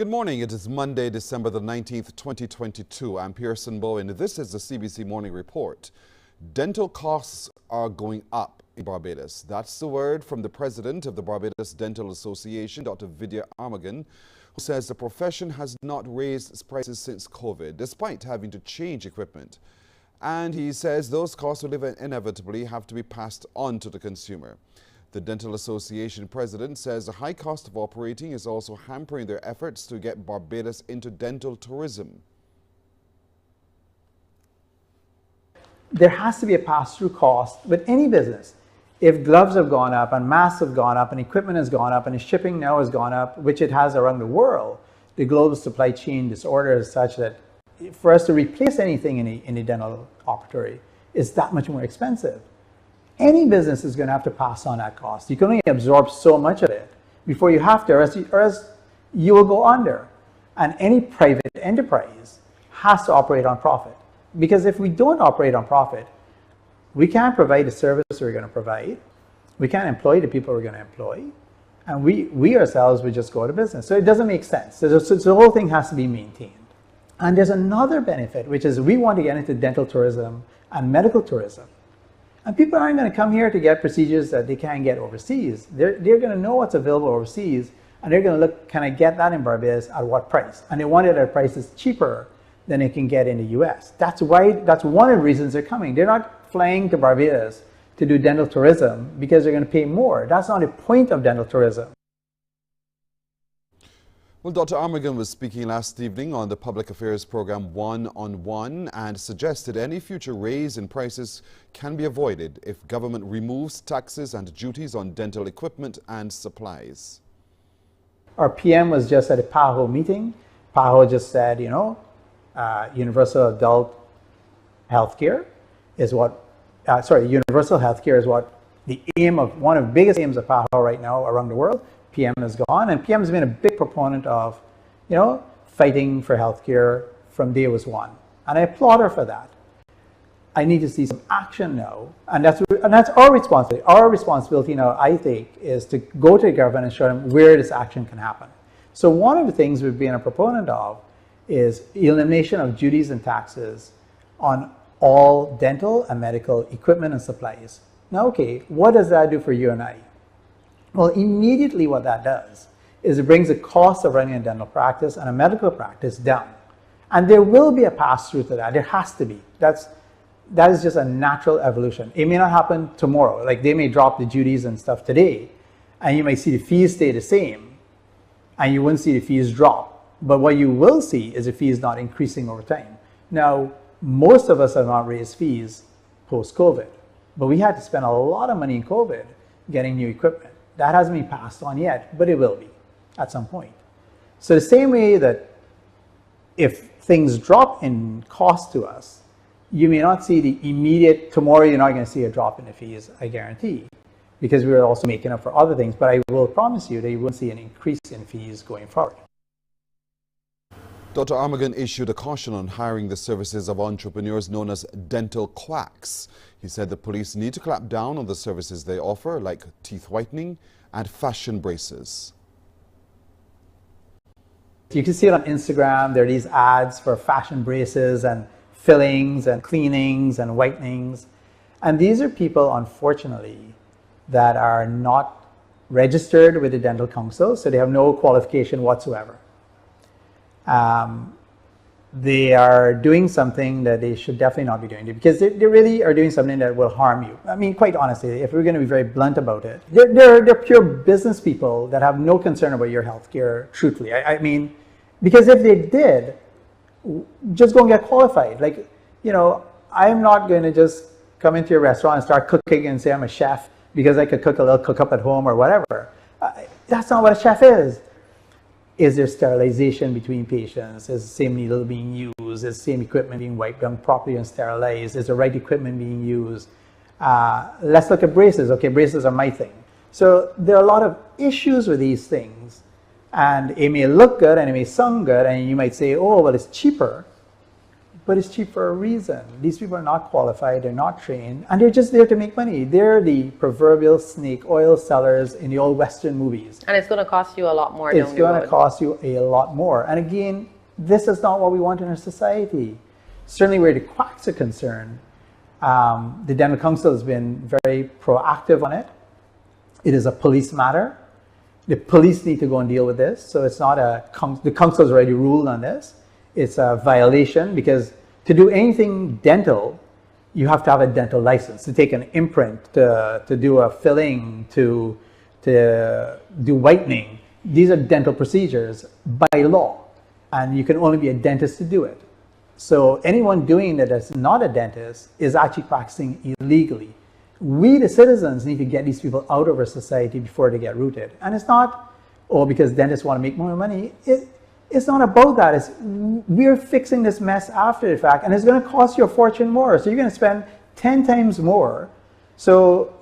Good morning. It is Monday, December the 19th, 2022. I'm Pearson Bowen. This is the CBC Morning Report. Dental costs are going up in Barbados. That's the word from the president of the Barbados Dental Association, Dr. Vidya Armagan, who says the profession has not raised its prices since COVID, despite having to change equipment. And he says those costs will inevitably have to be passed on to the consumer. The Dental Association president says the high cost of operating is also hampering their efforts to get Barbados into dental tourism. There has to be a pass-through cost with any business. If gloves have gone up and masks have gone up and equipment has gone up and the shipping now has gone up, which it has around the world, the global supply chain disorder is such that for us to replace anything in a dental operatory is that much more expensive. Any business is going to have to pass on that cost. You can only absorb so much of it before you have to, or else you will go under. And any private enterprise has to operate on profit. Because if we don't operate on profit, we can't provide the service we're going to provide. We can't employ the people we're going to employ. And we ourselves would just go out of business. So it doesn't make sense. So the whole thing has to be maintained. And there's another benefit, which is we want to get into dental tourism and medical tourism. And people aren't going to come here to get procedures that they can't get overseas. They're going to know what's available overseas, and they're going to look, can I get that in Barbados at what price? And they want it at a price that's cheaper than they can get in the US. That's one of the reasons they're coming. They're not flying to Barbados to do dental tourism because they're going to pay more. That's not the point of dental tourism. Well, Dr. Armagan was speaking last evening on the public affairs program One on One and suggested any future raise in prices can be avoided if government removes taxes and duties on dental equipment and supplies. Our PM was just at a PAHO meeting. PAHO just said, universal adult health care is what, universal health care is what the aim of, one of the biggest aims of PAHO right now around the world. PM is gone, and PM has been a big proponent of, fighting for healthcare from day one, and I applaud her for that. I need to see some action now, and that's our responsibility. Our responsibility now, I think, is to go to the government and show them where this action can happen. So one of the things we've been a proponent of is elimination of duties and taxes on all dental and medical equipment and supplies. Now, okay, what does that do for you and I? Well, immediately what that does is it brings the cost of running a dental practice and a medical practice down. And there will be a pass-through to that. There has to be. That is just a natural evolution. It may not happen tomorrow. Like, they may drop the duties and stuff today, and you may see the fees stay the same, and you wouldn't see the fees drop. But what you will see is the fees not increasing over time. Now, most of us have not raised fees post-COVID, but we had to spend a lot of money in COVID getting new equipment. That hasn't been passed on yet, but it will be at some point. So the same way that if things drop in cost to us, you may not see the immediate, tomorrow you're not going to see a drop in the fees, I guarantee, because we're also making up for other things, but I will promise you that you won't see an increase in fees going forward. Dr. Armagan issued a caution on hiring the services of entrepreneurs known as dental quacks. He said the police need to clamp down on the services they offer, like teeth whitening and fashion braces. You can see it on Instagram. There are these ads for fashion braces and fillings and cleanings and whitenings. And these are people, unfortunately, that are not registered with the Dental Council, so they have no qualification whatsoever. They are doing something that they should definitely not be doing, because they really are doing something that will harm you. I mean, quite honestly, if we're going to be very blunt about it, they're pure business people that have no concern about your health care, truthfully. I mean, because if they did, just go and get qualified. Like, I'm not going to just come into your restaurant and start cooking and say I'm a chef because I could cook a little cook-up at home or whatever. That's not what a chef is. Is there sterilization between patients? Is the same needle being used? Is the same equipment being wiped down properly and sterilized? Is the right equipment being used? Let's look at braces. Okay, braces are my thing. So there are a lot of issues with these things, and it may look good and it may sound good, and you might say, oh, well, it's cheaper. but it's cheap for a reason. These people are not qualified, they're not trained, and they're just there to make money. They're the proverbial snake oil sellers in the old Western movies. And it's going to cost you a lot more. It's going to cost you a lot more. And again, this is not what we want in our society. Certainly where the quacks are concerned, the Dental Council has been very proactive on it. It is a police matter. The police need to go and deal with this. So it's not the council has already ruled on this. It's a violation because to do anything dental, you have to have a dental license. To take an imprint, to do a filling, to do whitening. These are dental procedures by law, and you can only be a dentist to do it. So anyone doing that that's not a dentist is actually practicing illegally. We, the citizens, need to get these people out of our society before they get rooted. And it's not, because dentists want to make more money. It's not about that. We're fixing this mess after the fact, and it's going to cost you a fortune more. So you're going to spend 10 times more. So,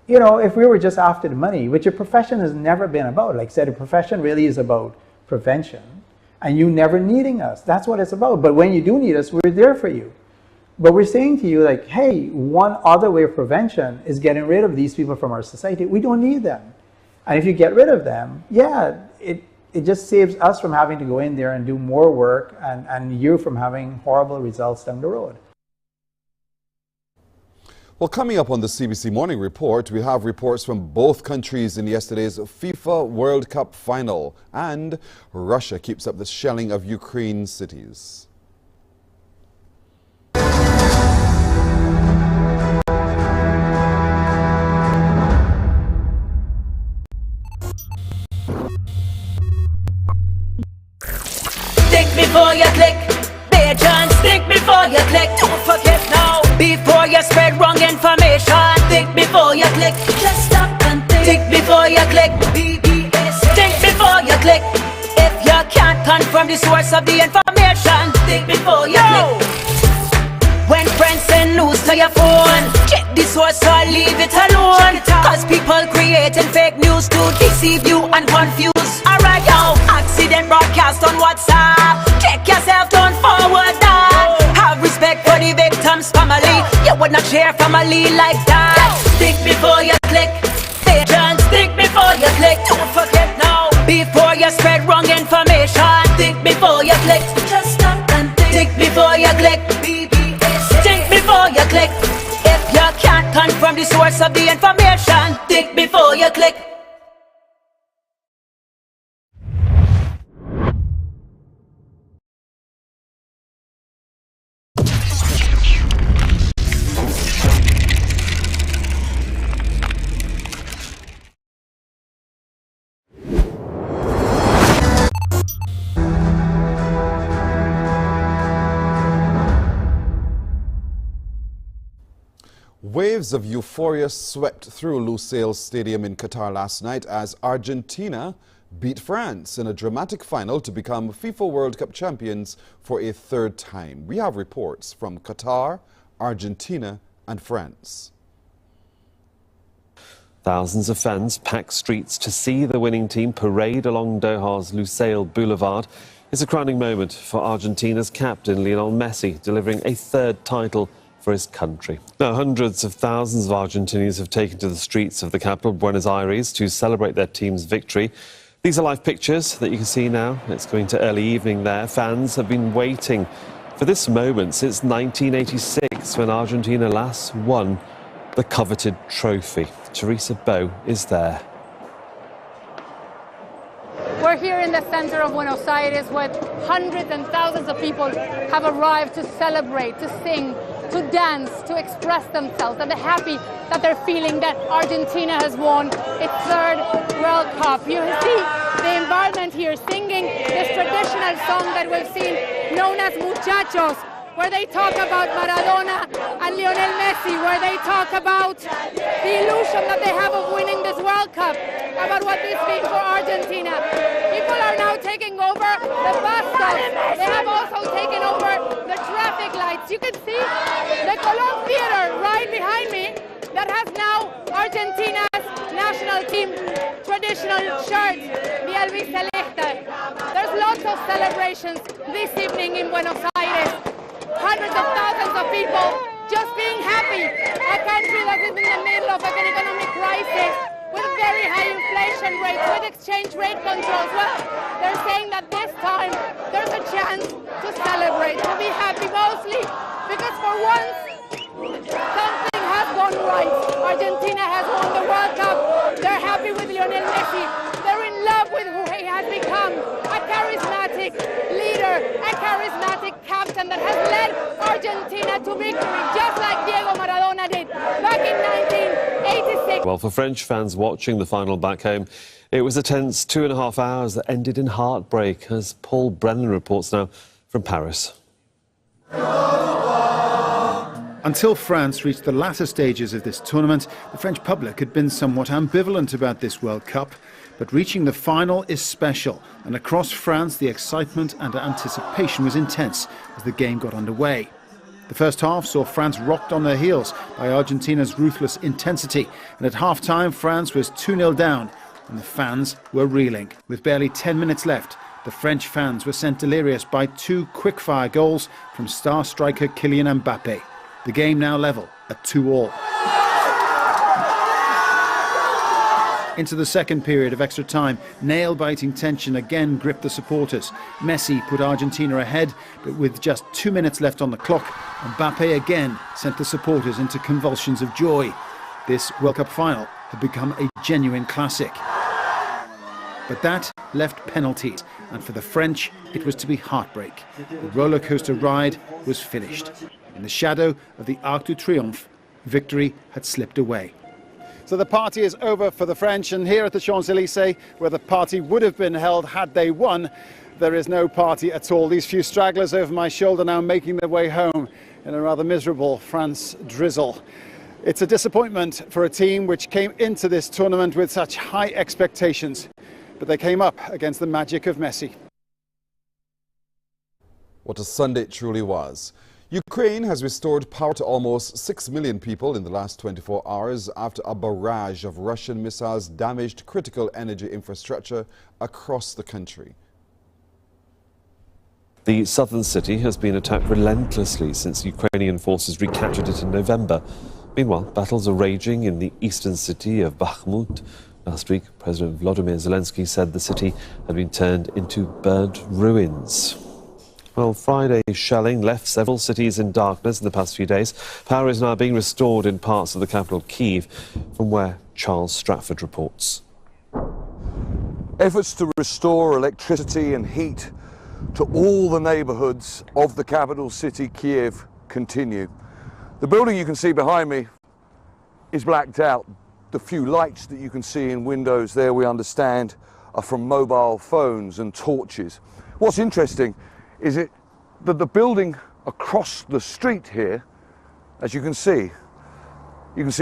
if we were just after the money, which your profession has never been about, like I said, a profession really is about prevention, and you never needing us. That's what it's about. But when you do need us, we're there for you. But we're saying to you, like, hey, one other way of prevention is getting rid of these people from our society. We don't need them. And if you get rid of them, yeah, it just saves us from having to go in there and do more work and you from having horrible results down the road. Well, coming up on the CBC Morning Report, we have reports from both countries in yesterday's FIFA World Cup final, and Russia keeps up the shelling of Ukraine cities. Think before you click, John. Think before you click. Don't forget now. Before you spread wrong information, think before you click. Just stop and think. Think before you click. Think before you click. If you can't confirm the source of the information, think before you click. When friends send news to your phone, check the source or leave it alone. Cause people creating fake news to deceive you and confuse. Alright, yo, accident broadcast on WhatsApp. Check yourself, don't forward that. Have respect for the victim's family. You would not share family like that. Think before you click. Agents, think before you click. Don't forget now. Before you spread wrong information, think before you click. Just stop and think. Think before you click. Think before you click. If you can't confirm the source of the information, think before you click. Waves of euphoria swept through Lusail Stadium in Qatar last night as Argentina beat France in a dramatic final to become FIFA World Cup champions for a third time. We have reports from Qatar, Argentina and France. Thousands of fans packed streets to see the winning team parade along Doha's Lusail Boulevard. It's a crowning moment for Argentina's captain Lionel Messi, delivering a third title for his country. Now, hundreds of thousands of Argentinians have taken to the streets of the capital, Buenos Aires, to celebrate their team's victory. These are live pictures that you can see now. It's going to early evening there. Fans have been waiting for this moment since 1986, when Argentina last won the coveted trophy. Teresa Bow is there. We're here in the center of Buenos Aires where hundreds and thousands of people have arrived to celebrate, to sing, to dance, to express themselves, and they're happy that they're feeling that Argentina has won its third World Cup. You see the environment here singing this traditional song that we've seen known as Muchachos, where they talk about Maradona and Lionel Messi, where they talk about the illusion that they have of winning this World Cup, about what this means for Argentina. People are now taking over the bus stops. They have also taken over the traffic lights. You can see the Colón Theater right behind me that has now Argentina's national team traditional shirt, the albiceleste. There's lots of celebrations this evening in Buenos Aires. hundreds of thousands of people just being happy. A country that is in the middle of an economic crisis with very high inflation rates, with exchange rate controls. Well, they're saying that this time there's a chance to celebrate, to be happy mostly, because for once something has gone right. Argentina has won the World Cup. They're happy with Lionel Messi. They're in love with who he has become. A charismatic leader, a charismatic captain that has led Argentina to victory, just like Diego Maradona did back in 1986. Well, for French fans watching the final back home, it was a tense 2.5 hours that ended in heartbreak, as Paul Brennan reports now from Paris. Until France reached the latter stages of this tournament, the French public had been somewhat ambivalent about this World Cup. But reaching the final is special, and across France the excitement and anticipation was intense as the game got underway. The first half saw France rocked on their heels by Argentina's ruthless intensity, and at half-time France was 2-0 down, and the fans were reeling. With barely 10 minutes left, the French fans were sent delirious by 2 quick-fire goals from star striker Kylian Mbappe. The game now level at 2-2. Into the second period of extra time, nail-biting tension again gripped the supporters. Messi put Argentina ahead, but with just 2 minutes left on the clock, Mbappe again sent the supporters into convulsions of joy. This World Cup final had become a genuine classic. But that left penalties, and for the French, it was to be heartbreak. The roller coaster ride was finished. In the shadow of the Arc de Triomphe, victory had slipped away. So the party is over for the French, and here at the Champs-Élysées, where the party would have been held had they won, there is no party at all. These few stragglers over my shoulder now making their way home in a rather miserable France drizzle. It's a disappointment for a team which came into this tournament with such high expectations, but they came up against the magic of Messi. What a Sunday it truly was. Ukraine has restored power to almost 6 million people in the last 24 hours after a barrage of Russian missiles damaged critical energy infrastructure across the country. The southern city has been attacked relentlessly since Ukrainian forces recaptured it in November. Meanwhile, battles are raging in the eastern city of Bakhmut. Last week, President Volodymyr Zelensky said the city had been turned into burnt ruins. Well, Friday's shelling left several cities in darkness in the past few days. Power is now being restored in parts of the capital, Kyiv, from where Charles Stratford reports. Efforts to restore electricity and heat to all the neighbourhoods of the capital city, Kyiv, continue. The building you can see behind me is blacked out. The few lights that you can see in windows there, we understand, are from mobile phones and torches. What's interesting is that the building across the street here, as you can see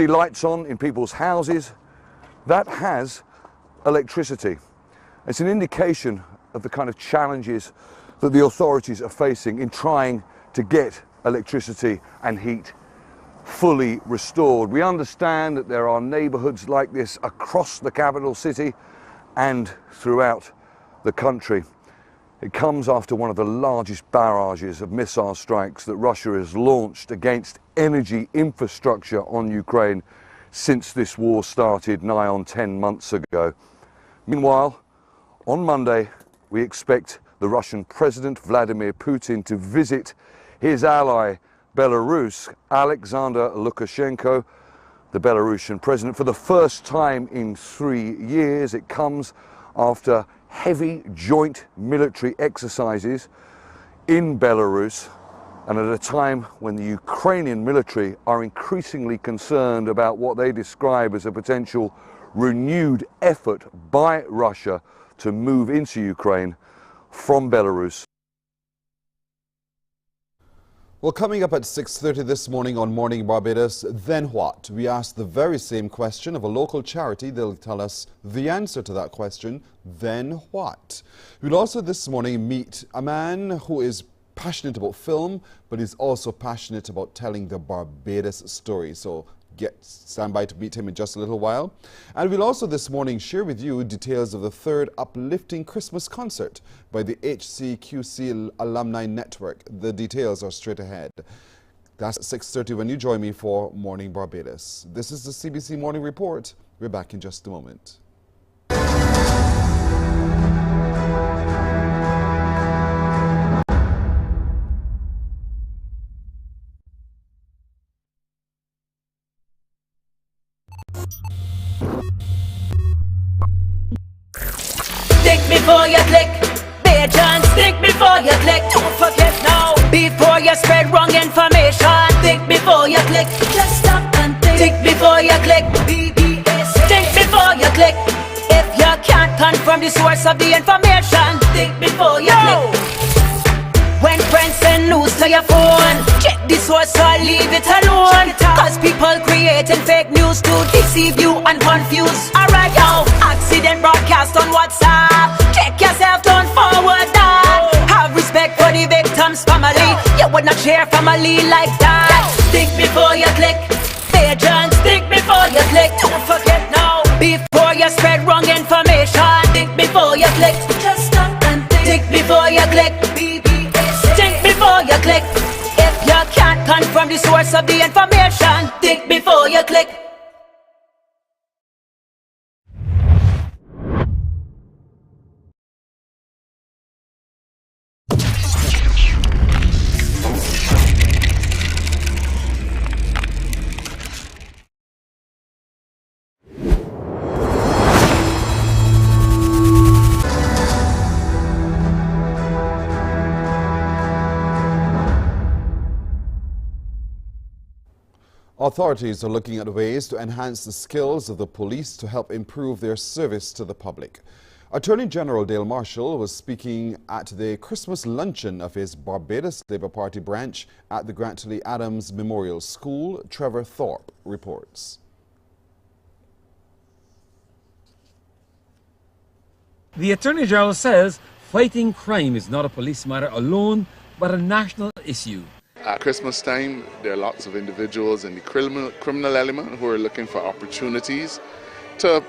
lights on in people's houses. That has electricity. It's an indication of the kind of challenges that the authorities are facing in trying to get electricity and heat fully restored. We understand that there are neighbourhoods like this across the capital city and throughout the country. It comes after one of the largest barrages of missile strikes that Russia has launched against energy infrastructure on Ukraine since this war started nigh on 10 months ago. Meanwhile, on Monday, we expect the Russian President Vladimir Putin to visit his ally, Belarus. Alexander Lukashenko, the Belarusian president, for the first time in 3 years. It comes after heavy joint military exercises in Belarus, and at a time when the Ukrainian military are increasingly concerned about what they describe as a potential renewed effort by Russia to move into Ukraine from Belarus. Well, coming up at 6:30 this morning on Morning Barbados, then what? We asked the very same question of a local charity. They'll tell us the answer to that question, then what? We'll also this morning meet a man who is passionate about film, but is also passionate about telling the Barbados story. So stand by to meet him in just a little while. And we'll also this morning share with you details of the third uplifting Christmas concert by the HCQC Alumni Network. The details are straight ahead. That's at 6:30 when you join me for Morning Barbados. This is the CBC Morning Report. We're back in just a moment. Think before you click, pigeons, think before you click. Don't forget now, before you spread wrong information. Think before you click, just stop and think. Think before you click, BBS. Think before you click. If you can't confirm the source of the information, think before you click. When friends send news to your phone, check the source or leave it alone. Cause people creating fake news to deceive you and confuse. Alright yo, accident broadcast on WhatsApp. Check yourself, don't forward that. Have respect for the victim's family. You would not share family like that. Think before you click, agents, think before you click. Don't forget now, before you spread wrong information. Think before you click, just stop and think. Think before you click, think before you click. If you can't confirm the source of the information, think before you click. Authorities are looking at ways to enhance the skills of the police to help improve their service to the public. Attorney General Dale Marshall was speaking at the Christmas luncheon of his Barbados Labour Party branch at the Grantley Adams Memorial School. Trevor Thorpe reports. The Attorney General says fighting crime is not a police matter alone, but a national issue. At Christmas time, there are lots of individuals in the criminal element who are looking for opportunities to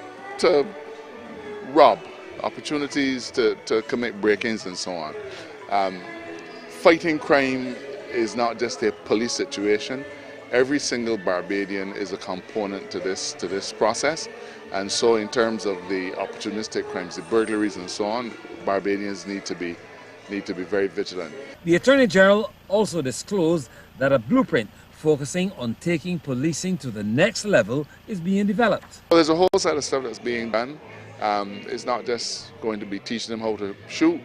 rob, opportunities to commit break-ins and so on. Fighting crime is not just a police situation. Every single Barbadian is a component to this process, and so in terms of the opportunistic crimes, the burglaries and so on, Barbadians need to be very vigilant. The Attorney General also disclosed that a blueprint focusing on taking policing to the next level is being developed. Well, there's a whole set of stuff that's being done. It's not just going to be teaching them how to shoot,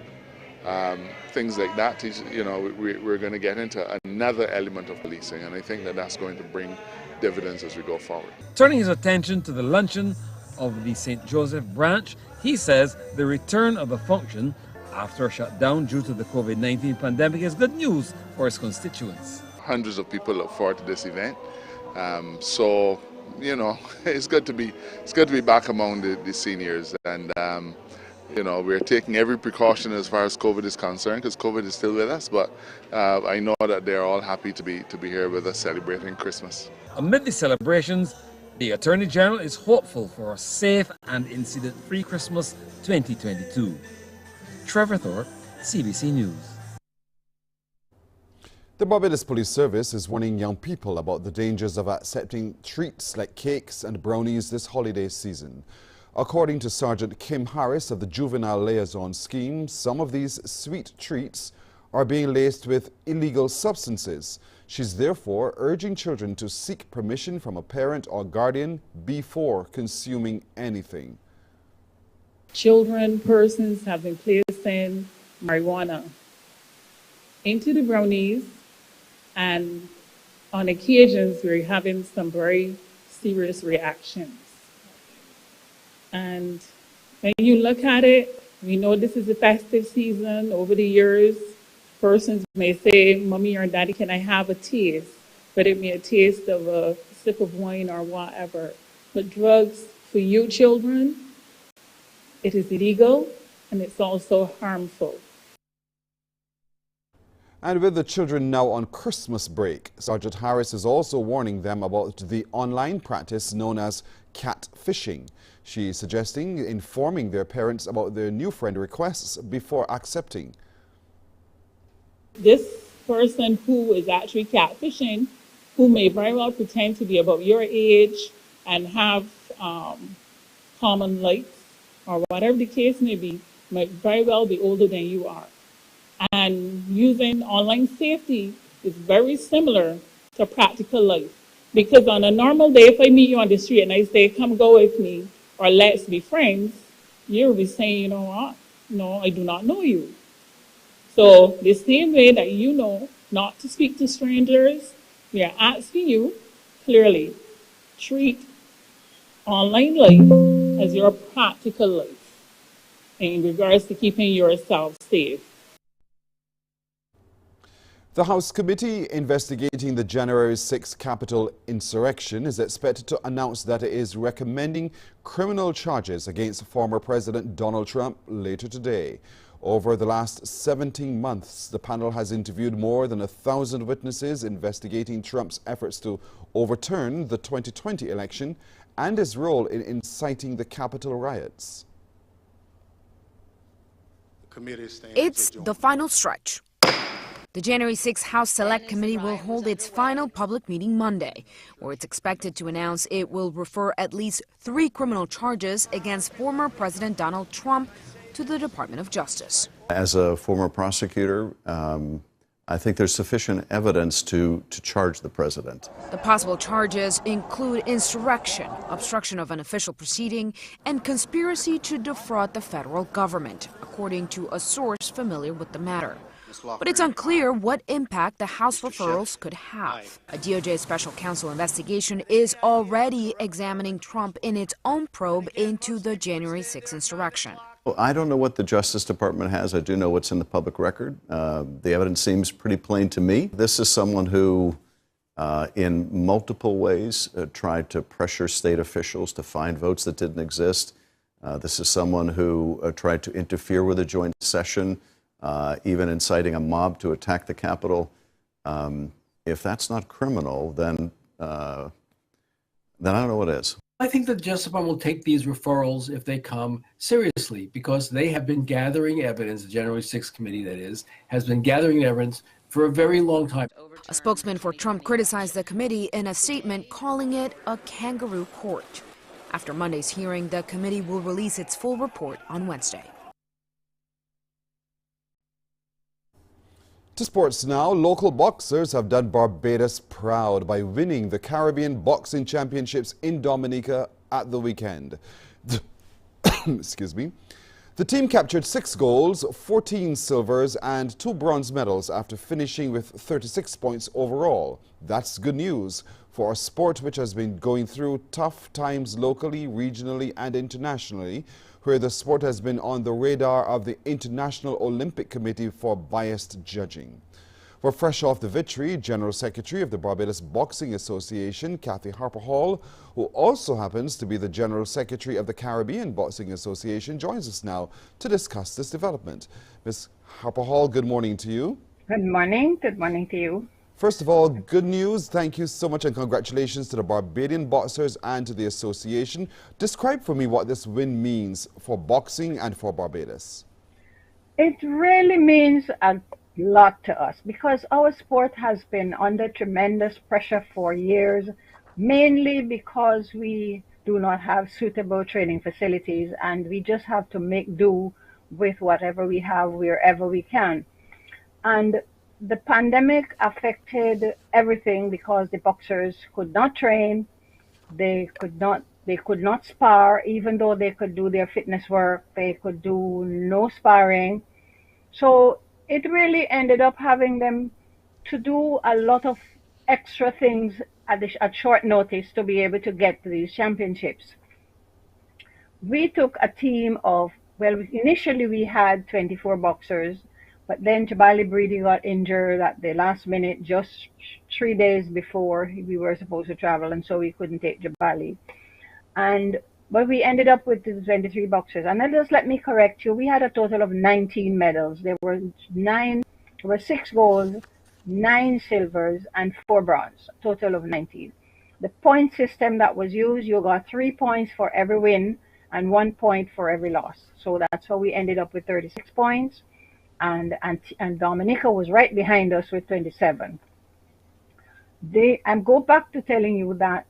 things like that. We're going to get into another element of policing, and I think that that's going to bring dividends as we go forward. Turning his attention to the luncheon of the St. Joseph branch, he says the return of the function after a shutdown due to the COVID-19 pandemic is good news for his constituents. Hundreds of people look forward to this event, so it's good to be back among the seniors, and we're taking every precaution as far as COVID is concerned, because COVID is still with us. But I know that they're all happy to be here with us celebrating Christmas. Amid the celebrations, the Attorney General is hopeful for a safe and incident-free Christmas 2022. Trevor Thorpe, CBC News. The Barbados Police Service is warning young people about the dangers of accepting treats like cakes and brownies this holiday season. According to Sergeant Kim Harris of the Juvenile Liaison Scheme, some of these sweet treats are being laced with illegal substances. She's therefore urging children to seek permission from a parent or guardian before consuming anything. Children, persons have been placing marijuana into the brownies, and on occasions we're having some very serious reactions. And when you look at it, we know this is a festive season. Over the years, persons may say, "Mommy or Daddy, can I have a taste?" But it may be a taste of a sip of wine or whatever. But drugs for you children, it is illegal and it's also harmful. And with the children now on Christmas break, Sergeant Harris is also warning them about the online practice known as catfishing. She is suggesting informing their parents about their new friend requests before accepting. This person who is actually catfishing, who may very well pretend to be about your age and have common likes or whatever the case may be, might very well be older than you are. And using online safety is very similar to practical life. Because on a normal day, if I meet you on the street and I say, come go with me, or let's be friends, you'll be saying, you know what? No, I do not know you. So the same way that you know not to speak to strangers, we are asking you clearly, treat online life as your practical life in regards to keeping yourself safe. The House Committee investigating the January 6 Capitol insurrection is expected to announce that it is recommending criminal charges against former President Donald Trump later today. Over the last 17 months, the panel has interviewed more than 1,000 witnesses investigating Trump's efforts to overturn the 2020 election and his role in inciting the Capitol riots. It's the final stretch. The January 6 House Select Committee will hold its final public meeting Monday, where it's expected to announce it will refer at least 3 criminal charges against former President Donald Trump to the Department of Justice. As a former prosecutor, I think there's sufficient evidence to charge the president. The possible charges include insurrection, obstruction of an official proceeding, and conspiracy to defraud the federal government, according to a source familiar with the matter. But it's unclear what impact the House referrals could have. A DOJ special counsel investigation is already examining Trump in its own probe into the January 6 insurrection. Well, I don't know what the Justice Department has. I do know what's in the public record. The evidence seems pretty plain to me. This is someone who, in multiple ways, tried to pressure state officials to find votes that didn't exist. This is someone who tried to interfere with a joint session, even inciting a mob to attack the Capitol. If that's not criminal, then I don't know what is. I think the Justice Department will take these referrals, if they come, seriously, because they have been gathering evidence, the January 6th committee, that is, has been gathering evidence for a very long time. A spokesman for Trump criticized the committee in a statement calling it a kangaroo court. After Monday's hearing, the committee will release its full report on Wednesday. To sports now, local boxers have done Barbados proud by winning the Caribbean Boxing Championships in Dominica at the weekend. Excuse me. The team captured 6 golds, 14 silvers and 2 bronze medals after finishing with 36 points overall. That's good news for a sport which has been going through tough times locally, regionally and internationally, where the sport has been on the radar of the International Olympic Committee for biased judging. We're fresh off the victory. General Secretary of the Barbados Boxing Association, Kathy Harper-Hall, who also happens to be the General Secretary of the Caribbean Boxing Association, joins us now to discuss this development. Ms. Harper-Hall, good morning to you. Good morning. Good morning to you. First of all, good news. Thank you so much and congratulations to the Barbadian boxers and to the association. Describe for me what this win means for boxing and for Barbados. It really means a lot to us because our sport has been under tremendous pressure for years, mainly because we do not have suitable training facilities and we just have to make do with whatever we have wherever we can. And the pandemic affected everything because the boxers could not train, they could not spar, even though they could do their fitness work, they could do no sparring. So it really ended up having them to do a lot of extra things at short notice to be able to get to these championships. We took a team of, well, initially we had 24 boxers, but then Jabali Breedy got injured at the last minute, just 3 days before we were supposed to travel, and so we couldn't take Jabali. But we ended up with the 23 boxers. And then just let me correct you, we had a total of 19 medals. There were 9 There were 6 golds, 9 silvers, and 4 bronze, a total of 19. The point system that was used, you got 3 points for every win and 1 point for every loss. So that's how we ended up with 36 points. And Dominica was right behind us with 27. I'm go back to telling you that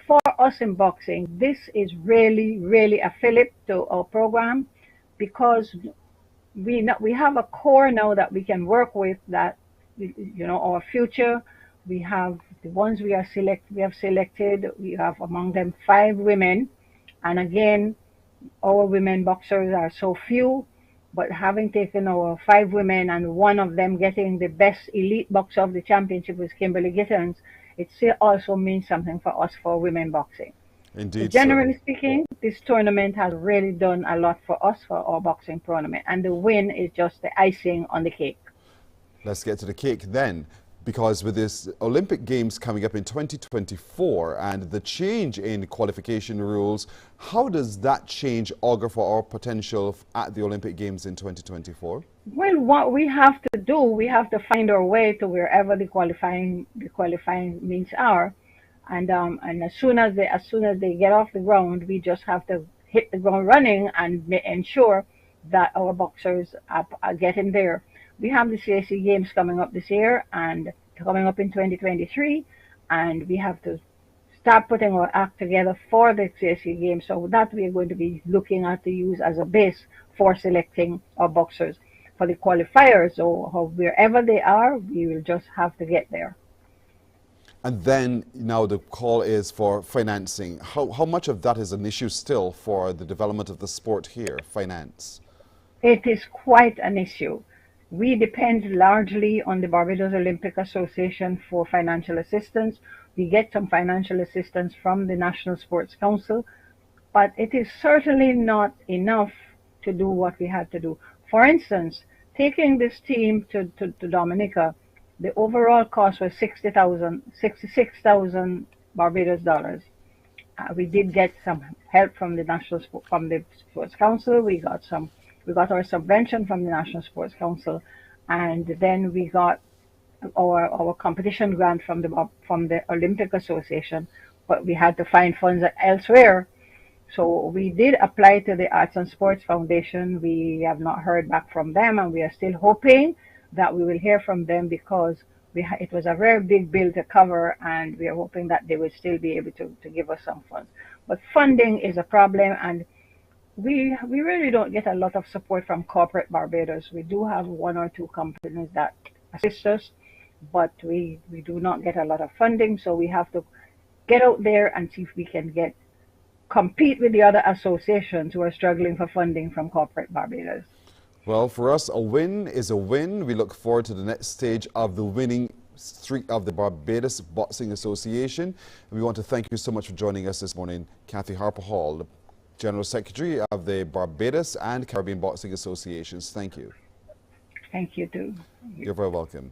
for us in boxing, this is really, really a fillip to our program, because we have a core now that we can work with, that, you know, our future. We have the ones we have selected. We have among them 5 women, and again, our women boxers are so few. But having taken our 5 women and one of them getting the best elite boxer of the championship was Kimberly Gittens, it still also means something for us for women boxing. Indeed. So generally speaking, this tournament has really done a lot for us for our boxing tournament, and the win is just the icing on the cake. Let's get to the cake then, because with this Olympic Games coming up in 2024 and the change in qualification rules, how does that change augur for our potential at the Olympic Games in 2024? Well, what we have to do, we have to find our way to wherever the qualifying meets are, and as soon as they get off the ground, we just have to hit the ground running and ensure that our boxers are getting there. We have the CAC Games coming up this year and coming up in 2023, and we have to start putting our act together for the CAC Games. So that we are going to be looking at to use as a base for selecting our boxers. For the qualifiers, or wherever they are, we will just have to get there. And then now the call is for financing. How much of that is an issue still for the development of the sport here, finance? It is quite an issue. We depend largely on the Barbados Olympic Association for financial assistance. We get some financial assistance from the National Sports Council, but it is certainly not enough to do what we had to do. For instance, taking this team to Dominica, the overall cost was $66,000 Barbados dollars. We did get some help from the Sports Council. We got our subvention from the National Sports Council, and then we got our competition grant from the Olympic Association. But we had to find funds elsewhere. So we did apply to the Arts and Sports Foundation. We have not heard back from them, and we are still hoping that we will hear from them, because it was a very big bill to cover, and we are hoping that they will still be able to give us some funds. But funding is a problem, and we really don't get a lot of support from corporate Barbados. We do have 1 or 2 companies that assist us, but we do not get a lot of funding. So we have to get out there and see if we can compete with the other associations who are struggling for funding from corporate Barbados. Well, for us, a win is a win. We look forward to the next stage of the winning streak of the Barbados Boxing Association. And we want to thank you so much for joining us this morning, Kathy Harper Hall, General Secretary of the Barbados and Caribbean Boxing Associations. Thank you. Thank you too. You're very welcome.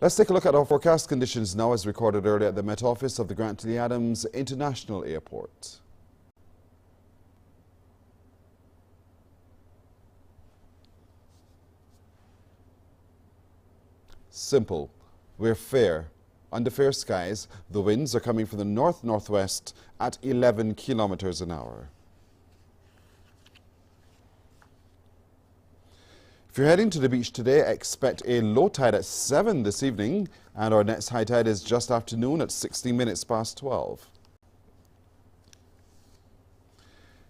Let's take a look at our forecast conditions now, as recorded earlier at the Met Office of the Grantley Adams International Airport. Simple. We're fair. Under fair skies, the winds are coming from the north-northwest at 11 kilometers an hour. If you're heading to the beach today, expect a low tide at 7 this evening, and our next high tide is just after noon at 16 minutes past 12.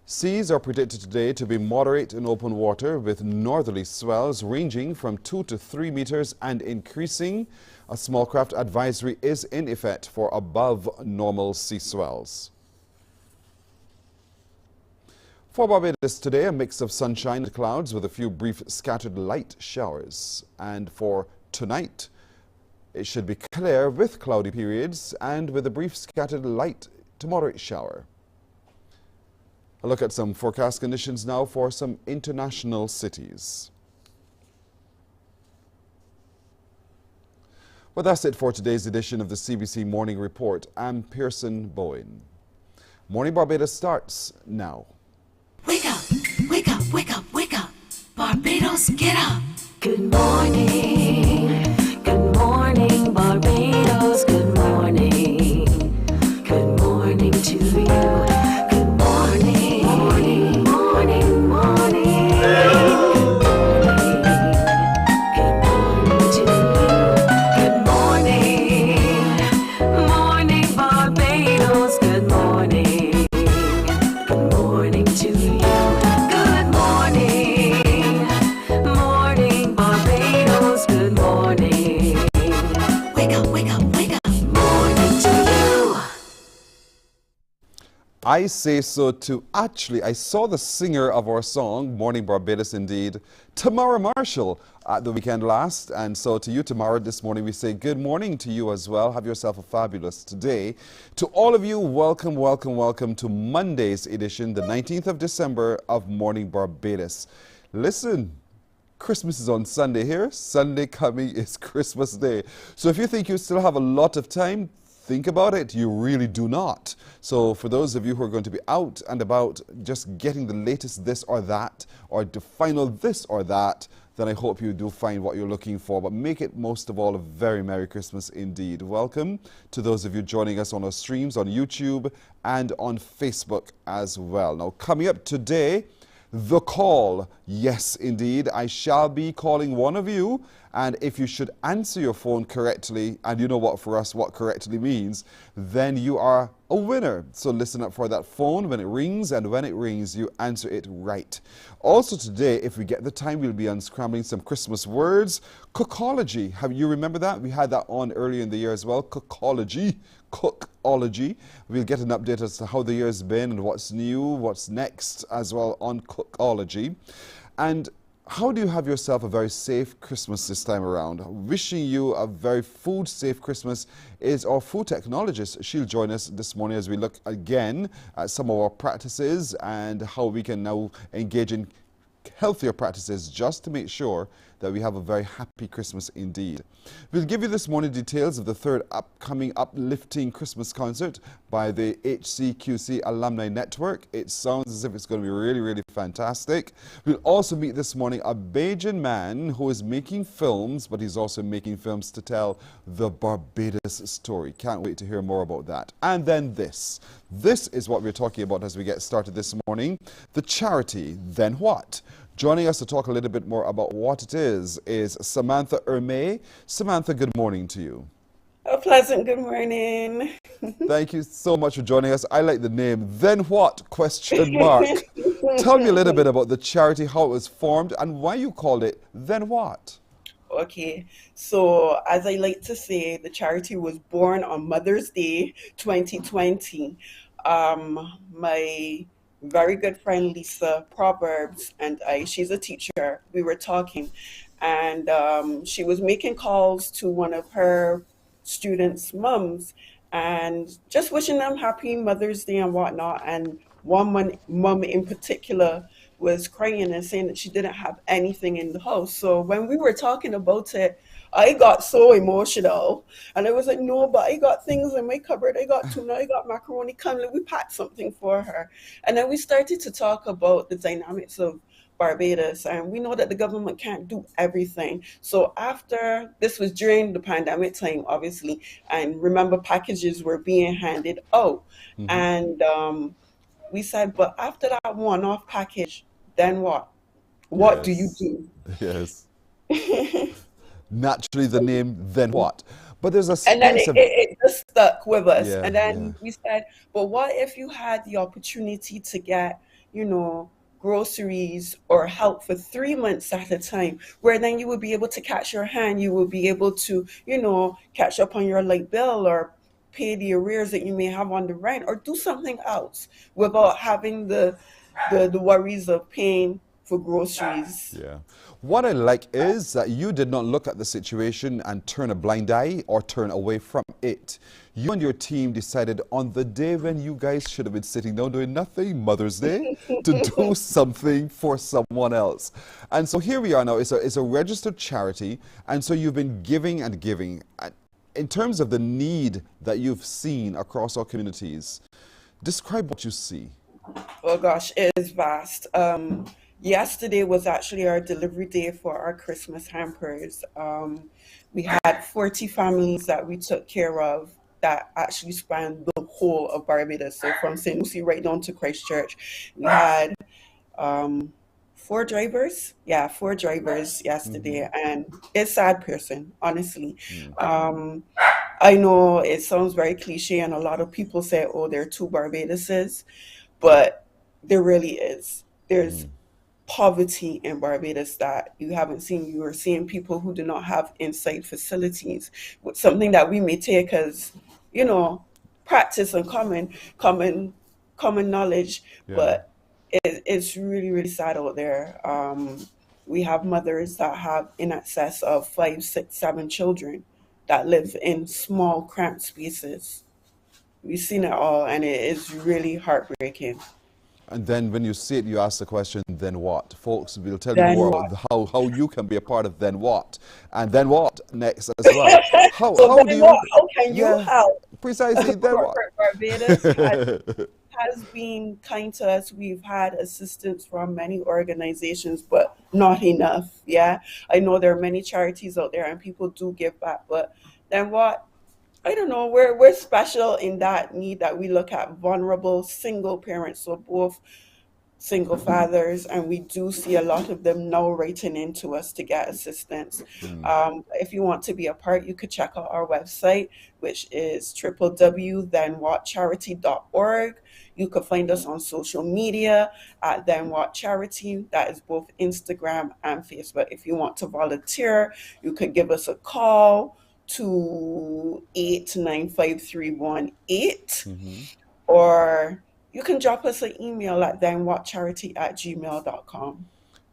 Seas are predicted today to be moderate in open water, with northerly swells ranging from 2 to 3 meters and increasing. A small craft advisory is in effect for above normal sea swells. For Barbados today, a mix of sunshine and clouds with a few brief scattered light showers. And for tonight, it should be clear with cloudy periods and with a brief scattered light to moderate shower. A look at some forecast conditions now for some international cities. Well, that's it for today's edition of the CBC Morning Report. I'm Pearson Bowen. Morning Barbados starts now. Wake up, wake up, wake up, wake up. Barbados, get up. Good morning. I say so too. Actually, I saw the singer of our song, Morning Barbados indeed, Tamara Marshall, at the weekend last. And so to you, Tamara, this morning we say good morning to you as well. Have yourself a fabulous day. To all of you, welcome, welcome, welcome to Monday's edition, the 19th of December of Morning Barbados. Listen, Christmas is on Sunday here. Sunday coming is Christmas Day. So if you think you still have a lot of time, think about it. You really do not. So for those of you who are going to be out and about just getting the latest this or that, or the final this or that, then I hope you do find what you're looking for. But make it most of all a very Merry Christmas indeed. Welcome to those of you joining us on our streams on YouTube and on Facebook as well. Now coming up today, the call. Yes, indeed. I shall be calling one of you, and if you should answer your phone correctly, and you know what for us what correctly means, then you are a winner. So listen up for that phone when it rings, and when it rings, you answer it right. Also today, if we get the time, we'll be unscrambling some Christmas words. Cookology. Have you remember that? We had that on earlier in the year as well. Cookology. Cookology. We'll get an update as to how the year's been and what's new, what's next as well on Cookology. And how do you have yourself a very safe Christmas this time around? Wishing you a very food-safe Christmas is our food technologist. She'll join us this morning as we look again at some of our practices and how we can now engage in healthier practices just to make sure that we have a very happy Christmas indeed. We'll give you this morning details of the third upcoming uplifting Christmas concert by the HCQC Alumni Network. It sounds as if it's going to be really, really fantastic. We'll also meet this morning a Bajan man who is making films, but he's also making films to tell the Barbados story. Can't wait to hear more about that. And then this. This is what we're talking about as we get started this morning. The charity, Then What? Joining us to talk a little bit more about what it is Samantha Ermay. Samantha, good morning to you. A pleasant good morning. Thank you so much for joining us. I like the name, Then What? Question mark. Tell me a little bit about the charity, how it was formed, and why you called it Then What? Okay, so as I like to say, the charity was born on Mother's Day 2020. My very good friend Lisa Proverbs and she's a teacher, we were talking, and she was making calls to one of her students' mums and just wishing them happy Mother's Day and whatnot. And one mum in particular was crying and saying that she didn't have anything in the house. So when we were talking about it, I got so emotional, and I was like, no, but I got things in my cupboard. I got tuna, I got macaroni. Come, we packed something for her. And then we started to talk about the dynamics of Barbados, and we know that the government can't do everything. So after, this was during the pandemic time, obviously, and remember packages were being handed out. And we said, but after that one-off package, then what? What do you do? Yes. Naturally, the name Then What? But there's a space and then of... it just stuck with us. Yeah, and then we said, but what if you had the opportunity to get, you know, groceries or help for 3 months at a time, where then you would be able to catch your hand, you would be able to, you know, catch up on your light bill or pay the arrears that you may have on the rent, or do something else without having the worries of paying for groceries. Yeah. What I like is that you did not look at the situation and turn a blind eye or turn away from it. You and your team decided on the day when you guys should have been sitting down doing nothing, Mother's Day, to do something for someone else. And so here we are now. It's a registered charity, and so you've been giving and giving. In terms of the need that you've seen across our communities, describe what you see. Oh gosh, it is vast. Yesterday was actually our delivery day for our Christmas hampers. We had 40 families that we took care of that actually spanned the whole of Barbados. So from St. Lucie right down to Christchurch. We had 4 drivers. Yeah, 4 drivers yesterday. And it's a sad person, honestly. I know it sounds very cliche, and a lot of people say, oh, there are 2 Barbadoses, but there really is. There's poverty in Barbados that you haven't seen. You are seeing people who do not have inside facilities, something that we may take as, you know, practice and common common knowledge, but it's really, really sad out there. We have mothers that have in excess of 5, 6, 7 children that live in small, cramped spaces. We've seen it all, and it is really heartbreaking. And then when you see it, you ask the question, then what? Folks will tell Then you more what? about how you can be a part of then what. And then what next as well. How do you... How can you help? Precisely, then what? Barbados has been kind to us. We've had assistance from many organizations, but not enough. Yeah, I know there are many charities out there and people do give back, but then what? I don't know. We're special in that need that we look at vulnerable single parents, so both single fathers, and we do see a lot of them now writing into us to get assistance. If you want to be a part, you could check out our website, which is www.thenwhatcharity.org. You could find us on social media at Then What Charity. That is both Instagram and Facebook. If you want to volunteer, you could give us a call to 895-318, or you can drop us an email at thenwhatcharity@gmail.com.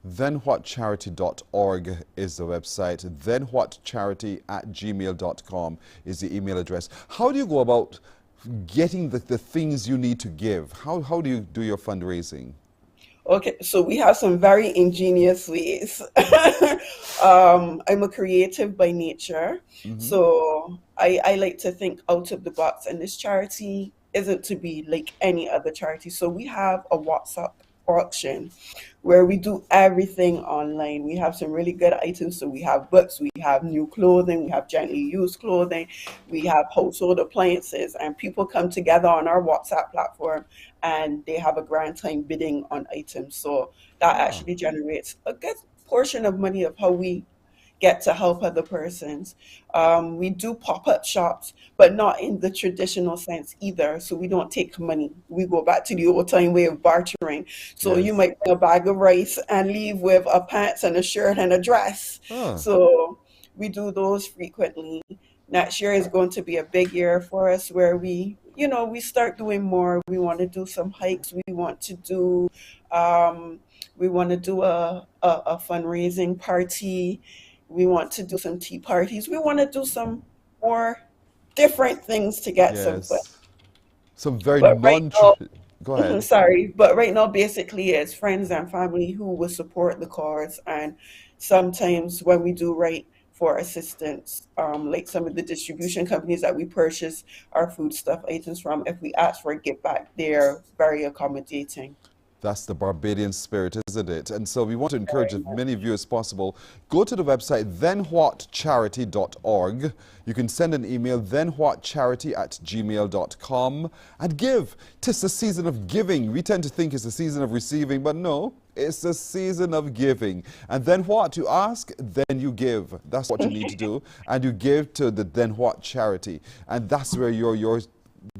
Thenwhatcharity.org is the website. Thenwhatcharity@gmail.com is the email address. How do you go about getting the things you need to give? How do you do your fundraising? Okay, so we have some very ingenious ways. I'm a creative by nature, so I like to think out of the box, and this charity isn't to be like any other charity. So we have a WhatsApp auction where we do everything online. We have some really good items. So we have books, we have new clothing, we have gently used clothing, we have household appliances, and people come together on our WhatsApp platform and they have a grand time bidding on items. So that actually generates a good portion of money of how we get to help other persons. We do pop-up shops, but not in the traditional sense either. So we don't take money. We go back to the old time way of bartering. So you might bring a bag of rice and leave with a pants and a shirt and a dress. So we do those frequently. Next year is going to be a big year for us where we start doing more. We want to do some hikes. We want to do a fundraising party. We want to do some tea parties. We want to do some more different things to get some fun. Some very Go ahead. Sorry, but right now basically it's friends and family who will support the cause, and sometimes when we do write for assistance, like some of the distribution companies that we purchase our foodstuff items from, if we ask for a give back, they're very accommodating. That's the Barbadian spirit, isn't it? And so we want to encourage as many of you as possible. Go to the website, thenwhatcharity.org. You can send an email, thenwhatcharity@gmail.com, and give. 'Tis the season of giving. We tend to think it's the season of receiving, but no, it's the season of giving. And then what? You ask, then you give. That's what you need to do. And you give to the Then What charity. And that's where your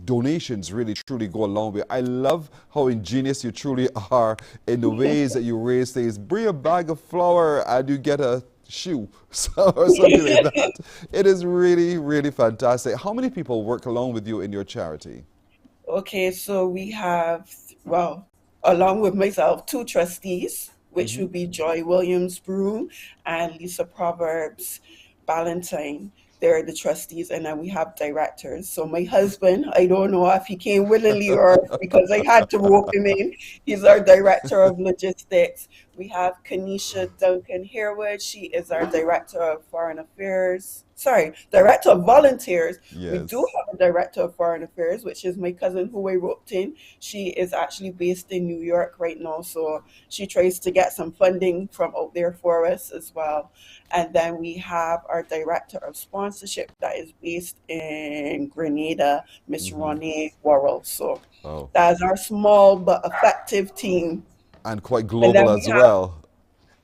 donations really truly go a long way. I love how ingenious you truly are in the ways that you raise things. Bring a bag of flour and you get a shoe or something like that. It is really, really fantastic. How many people work along with you in your charity? Okay, so we have, along with myself, 2 trustees, which would be Joy Williams-Broom and Lisa Proverbs Ballantyne. They're the trustees, and then we have directors. So my husband, I don't know if he came willingly or because I had to rope him in. He's our director of logistics. We have Kanisha Duncan Harewood. She is our director of director of volunteers. Yes. We do have a director of foreign affairs, which is my cousin who I roped in. She is actually based in New York right now, so she tries to get some funding from out there for us as well. And then we have our director of sponsorship that is based in Grenada, Miss Ronnie Worrell. So that's our small but effective team. And quite global as well.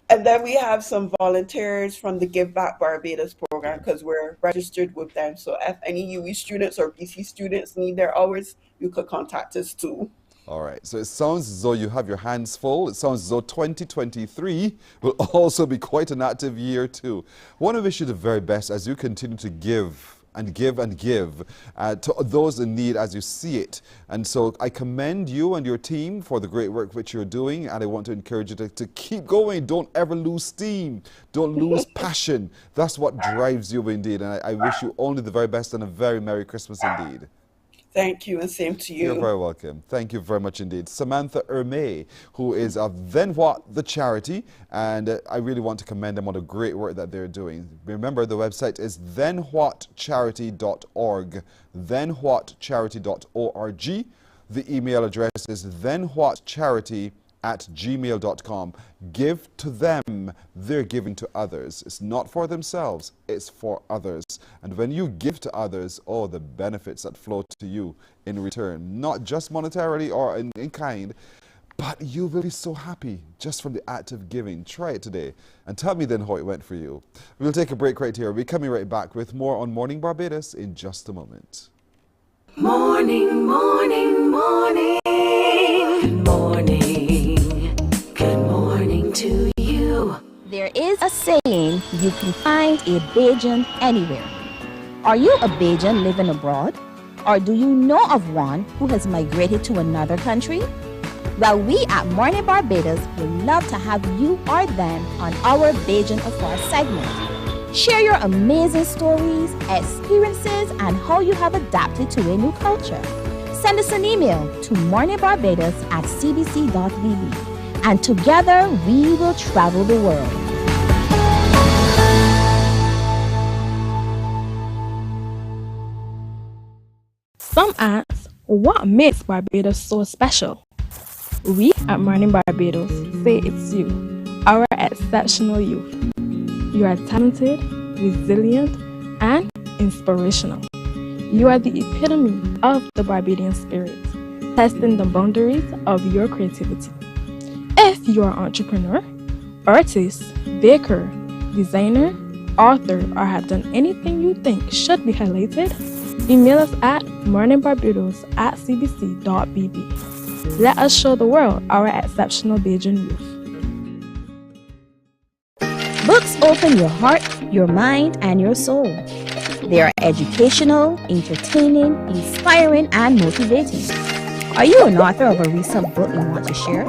And then we have some volunteers from the Give Back Barbados program because we're registered with them. So if any UE students or BC students need their hours, you could contact us too. All right. So it sounds as though you have your hands full. It sounds as though 2023 will also be quite an active year too. I want to wish you the very best as you continue to give and give to those in need as you see it. And so I commend you and your team for the great work which you're doing, and I want to encourage you to keep going. Don't ever lose steam. Don't lose passion. That's what drives you indeed. And I wish you only the very best and a very Merry Christmas indeed. Thank you, and same to you. You're very welcome. Thank you very much indeed. Samantha Ermay, who is of Then What, the charity, and I really want to commend them on the great work that they're doing. Remember, the website is thenwhatcharity.org, thenwhatcharity.org. The email address is thenwhatcharity@gmail.com. Give to them, they're giving to others. It's not for themselves, it's for others. And when you give to others, oh, the benefits that flow to you in return, not just monetarily or in kind, but you will be so happy just from the act of giving. Try it today and tell me then how it went for you. We'll take a break right here. We'll be coming right back with more on Morning Barbados in just a moment. Morning, morning, morning. Good morning. Good morning to you. There is a saying, you can find a Bajan anywhere. Are you a Bajan living abroad? Or do you know of one who has migrated to another country? Well, we at Mornin Barbados would love to have you or them on our Bajan Afar segment. Share your amazing stories, experiences, and how you have adapted to a new culture. Send us an email to morninbarbados@cbc.bb, and together we will travel the world. Some ask, what makes Barbados so special? We at Mornin Barbados say it's you, our exceptional youth. You are talented, resilient, and inspirational. You are the epitome of the Barbadian spirit, testing the boundaries of your creativity. If you are an entrepreneur, artist, baker, designer, author, or have done anything you think should be highlighted, email us at morninbarbados@cbc.bb. Let us show the world our exceptional Bajan youth. Books open your heart, your mind, and your soul. They are educational, entertaining, inspiring, and motivating. Are you an author of a recent book you want to share?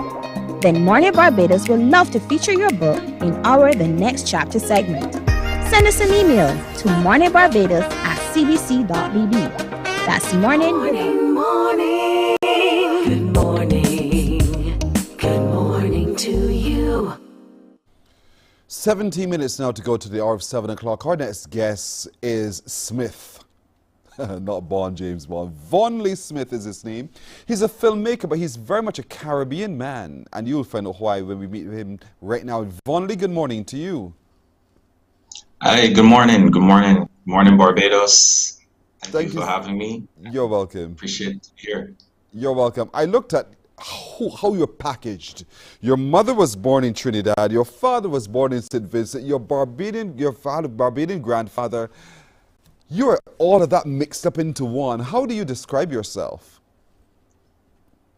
Then Mornin Barbados would love to feature your book in our The Next Chapter segment. Send us an email to morninbarbados@cbc.bb. That's morning. Morning, morning. Good morning. Good morning to you. 17 minutes now to go to the hour of 7 o'clock. Our next guest is Smith. Not Bond, James Bond. Vonley Smith is his name. He's a filmmaker, but he's very much a Caribbean man. And you'll find out why when we meet him right now. Vonley, good morning to you. Hi, good morning. Good morning. Morning, Barbados. Thank you for having me. You're welcome. Appreciate it here. You're welcome. I looked at how you're packaged. Your mother was born in Trinidad. Your father was born in St. Vincent. Your Barbadian grandfather. You're all of that mixed up into one. How do you describe yourself?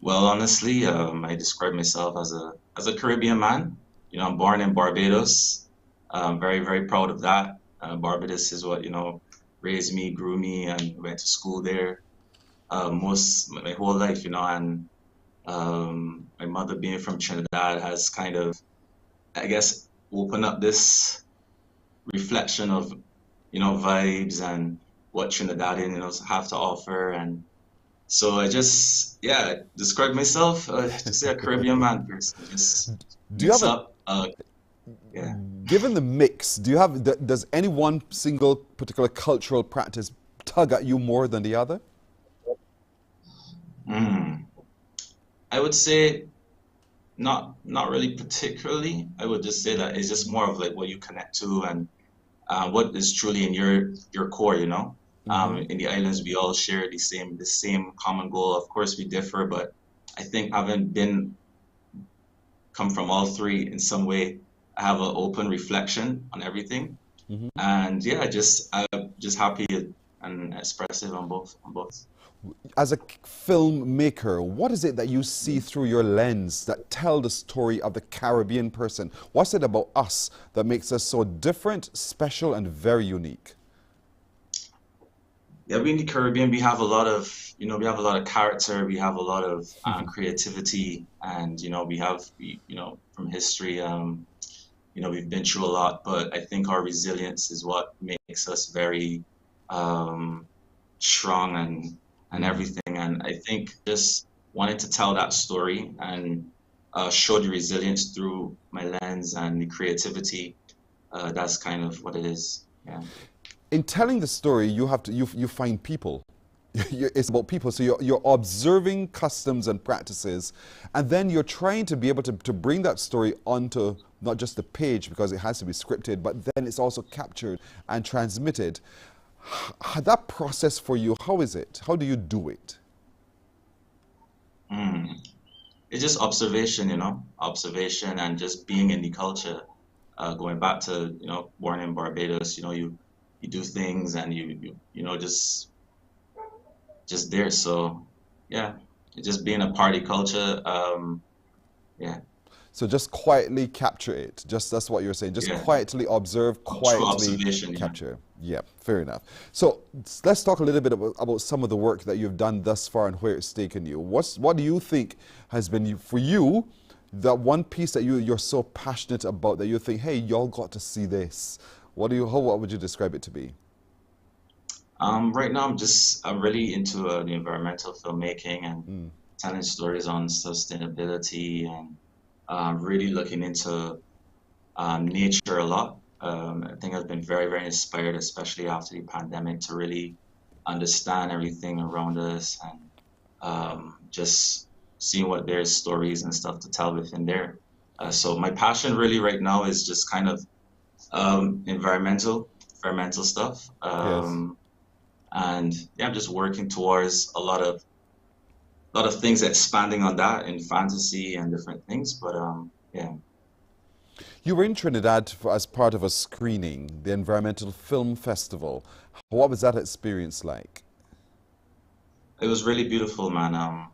Well, honestly, I describe myself as a Caribbean man. You know, I'm born in Barbados. I'm very, very proud of that. Barbados is what, raised me, grew me, and went to school there my whole life, and my mother being from Trinidad has kind of, I guess, opened up this reflection of, vibes and what Trinidadians, have to offer. And so I just, describe myself to say a Caribbean man person. Just do you have up. Given the mix, does any one single particular cultural practice tug at you more than the other? I would say not really particularly. I would just say that it's just more of like what you connect to and what is truly in your core, In the islands, we all share the same common goal. Of course, we differ, but I think having come from all three in some way, I have an open reflection on everything. And I'm just happy and expressive on both. As a filmmaker, what is it that you see through your lens that tell the story of the Caribbean person? What's it about us that makes us so different, special, and very unique? Yeah, we in the Caribbean, we have a lot of, we have a lot of character, we have a lot of creativity, and, from history, we've been through a lot, but I think our resilience is what makes us very strong and everything. And I think just wanting to tell that story and show the resilience through my lens and the creativity, that's kind of what it is. Yeah. In telling the story, you have to you find people. It's about people. So you're observing customs and practices, and then you're trying to be able to bring that story onto not just the page because it has to be scripted, but then it's also captured and transmitted. That process for you, how is it? How do you do it? It's just observation, observation and just being in the culture. Going back to, born in Barbados, you do things and you just there. So yeah, just being a party culture. Yeah. So just quietly capture it. Just that's what you're saying. Just quietly observe, quietly capture. Yeah, fair enough. So let's talk a little bit about some of the work that you've done thus far and where it's taken you. What do you think has been for you that one piece that you're so passionate about that you think, hey, y'all got to see this? What would you describe it to be? Right now I'm really into the environmental filmmaking and telling stories on sustainability and really looking into nature a lot. I think I've been very, very inspired, especially after the pandemic, to really understand everything around us and just seeing what there's stories and stuff to tell within there. So my passion really right now is just kind of environmental stuff. And yeah, I'm just working towards a lot of things expanding on that in fantasy and different things. But yeah. You were in Trinidad as part of a screening, the Environmental Film Festival. What was that experience like? It was really beautiful, man.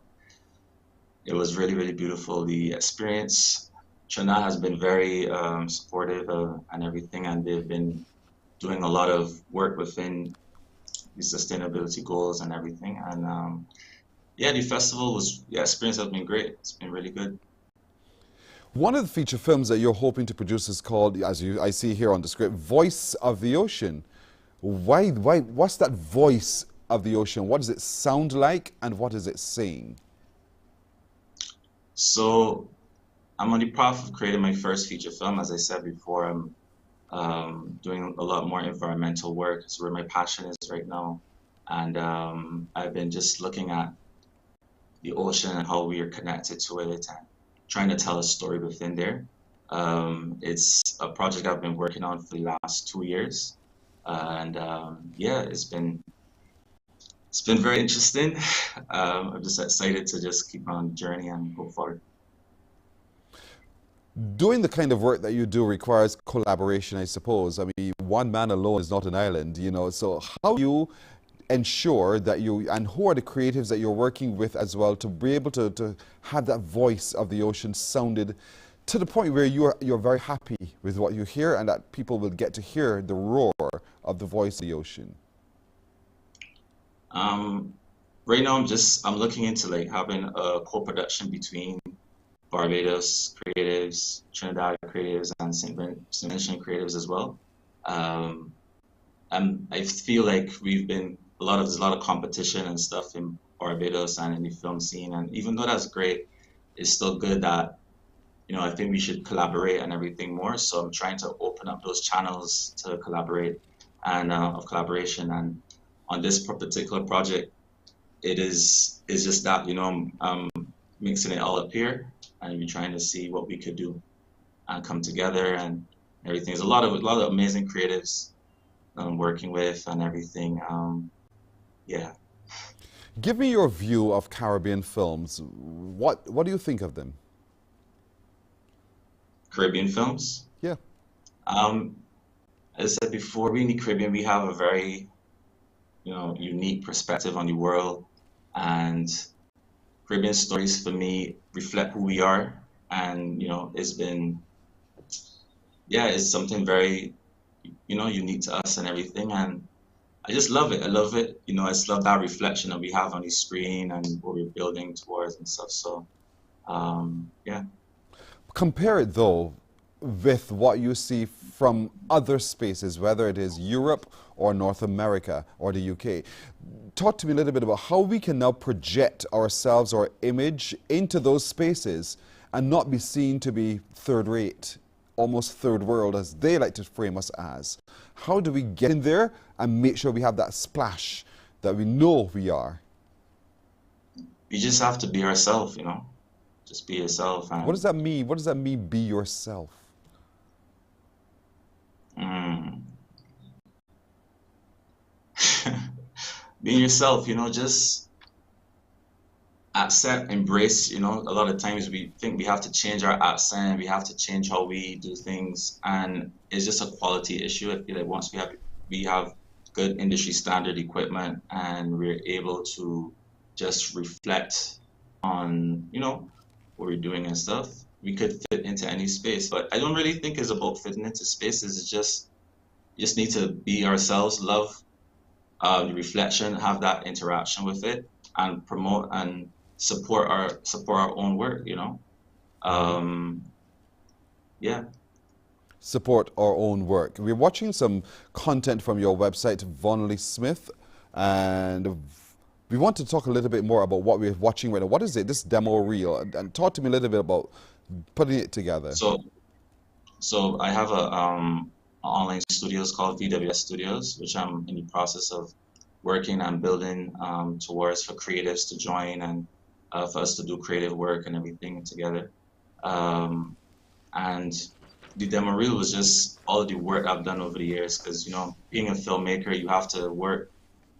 It was really, really beautiful. The experience, Trinidad has been very supportive and everything, and they've been doing a lot of work within the sustainability goals and everything. And yeah, the experience has been great. It's been really good. One of the feature films that you're hoping to produce is called, I see here on the script, Voice of the Ocean. Why, what's that voice of the ocean? What does it sound like and what is it saying? So I'm on the path of creating my first feature film. As I said before, I'm doing a lot more environmental work. It's where my passion is right now. And I've been just looking at the ocean and how we are connected to it and trying to tell a story within there. It's a project I've been working on for the last 2 years. And yeah, it's been very interesting. I'm just excited to just keep on the journey and go forward. Doing the kind of work that you do requires collaboration, I suppose. I mean, one man alone is not an island, so how do you ensure that and who are the creatives that you're working with as well to be able to have that voice of the ocean sounded to the point where you're very happy with what you hear and that people will get to hear the roar of the voice of the ocean? Right now I'm looking into like having a co-production between Barbados creatives, Trinidad creatives, and St. Vincent creatives as well. And I feel like there's a lot of competition and stuff in Barbados and in the film scene, and even though that's great, it's still good that I think we should collaborate and everything more. So I'm trying to open up those channels to collaborate and of collaboration. And on this particular project, it's just that I'm mixing it all up here, and we're trying to see what we could do and come together and everything. There's a lot of amazing creatives I'm working with and everything. Yeah. Give me your view of Caribbean films. What do you think of them? Caribbean films? Yeah. As I said before, we in the Caribbean, we have a very, unique perspective on the world, and Caribbean stories for me reflect who we are, and it's something very, unique to us and everything, and I just love it. I love it. You know, I just love that reflection that we have on the screen and what we're building towards and stuff. So, yeah. Compare it though with what you see from other spaces, whether it is Europe or North America or the UK. Talk to me a little bit about how we can now project ourselves or image into those spaces and not be seen to be third rate, almost third world, as they like to frame us as. How do we get in there and make sure we have that splash that we know we are? You just have to be ourselves, you know. Just be yourself. And what does that mean? What does that mean, be yourself? Being yourself, you know, just accept, embrace, you know. A lot of times we think we have to change our accent, we have to change how we do things, and it's just a quality issue. I feel like once we have good industry standard equipment and we're able to just reflect on, you know, what we're doing and stuff, we could fit into any space. But I don't really think it's about fitting into spaces. It's just, you just need to be ourselves, love the reflection, have that interaction with it, and promote and support our own work, you know. Yeah. Support our own work. We're watching some content from your website, Vonley Smith, and we want to talk a little bit more about what we're watching right now. What is it, this demo reel? And talk to me a little bit about putting it together. So I have a online studios called VWS Studios, which I'm in the process of working and building towards for creatives to join and for us to do creative work and everything together. And the demo reel was just all of the work I've done over the years, because, you know, being a filmmaker, you have to work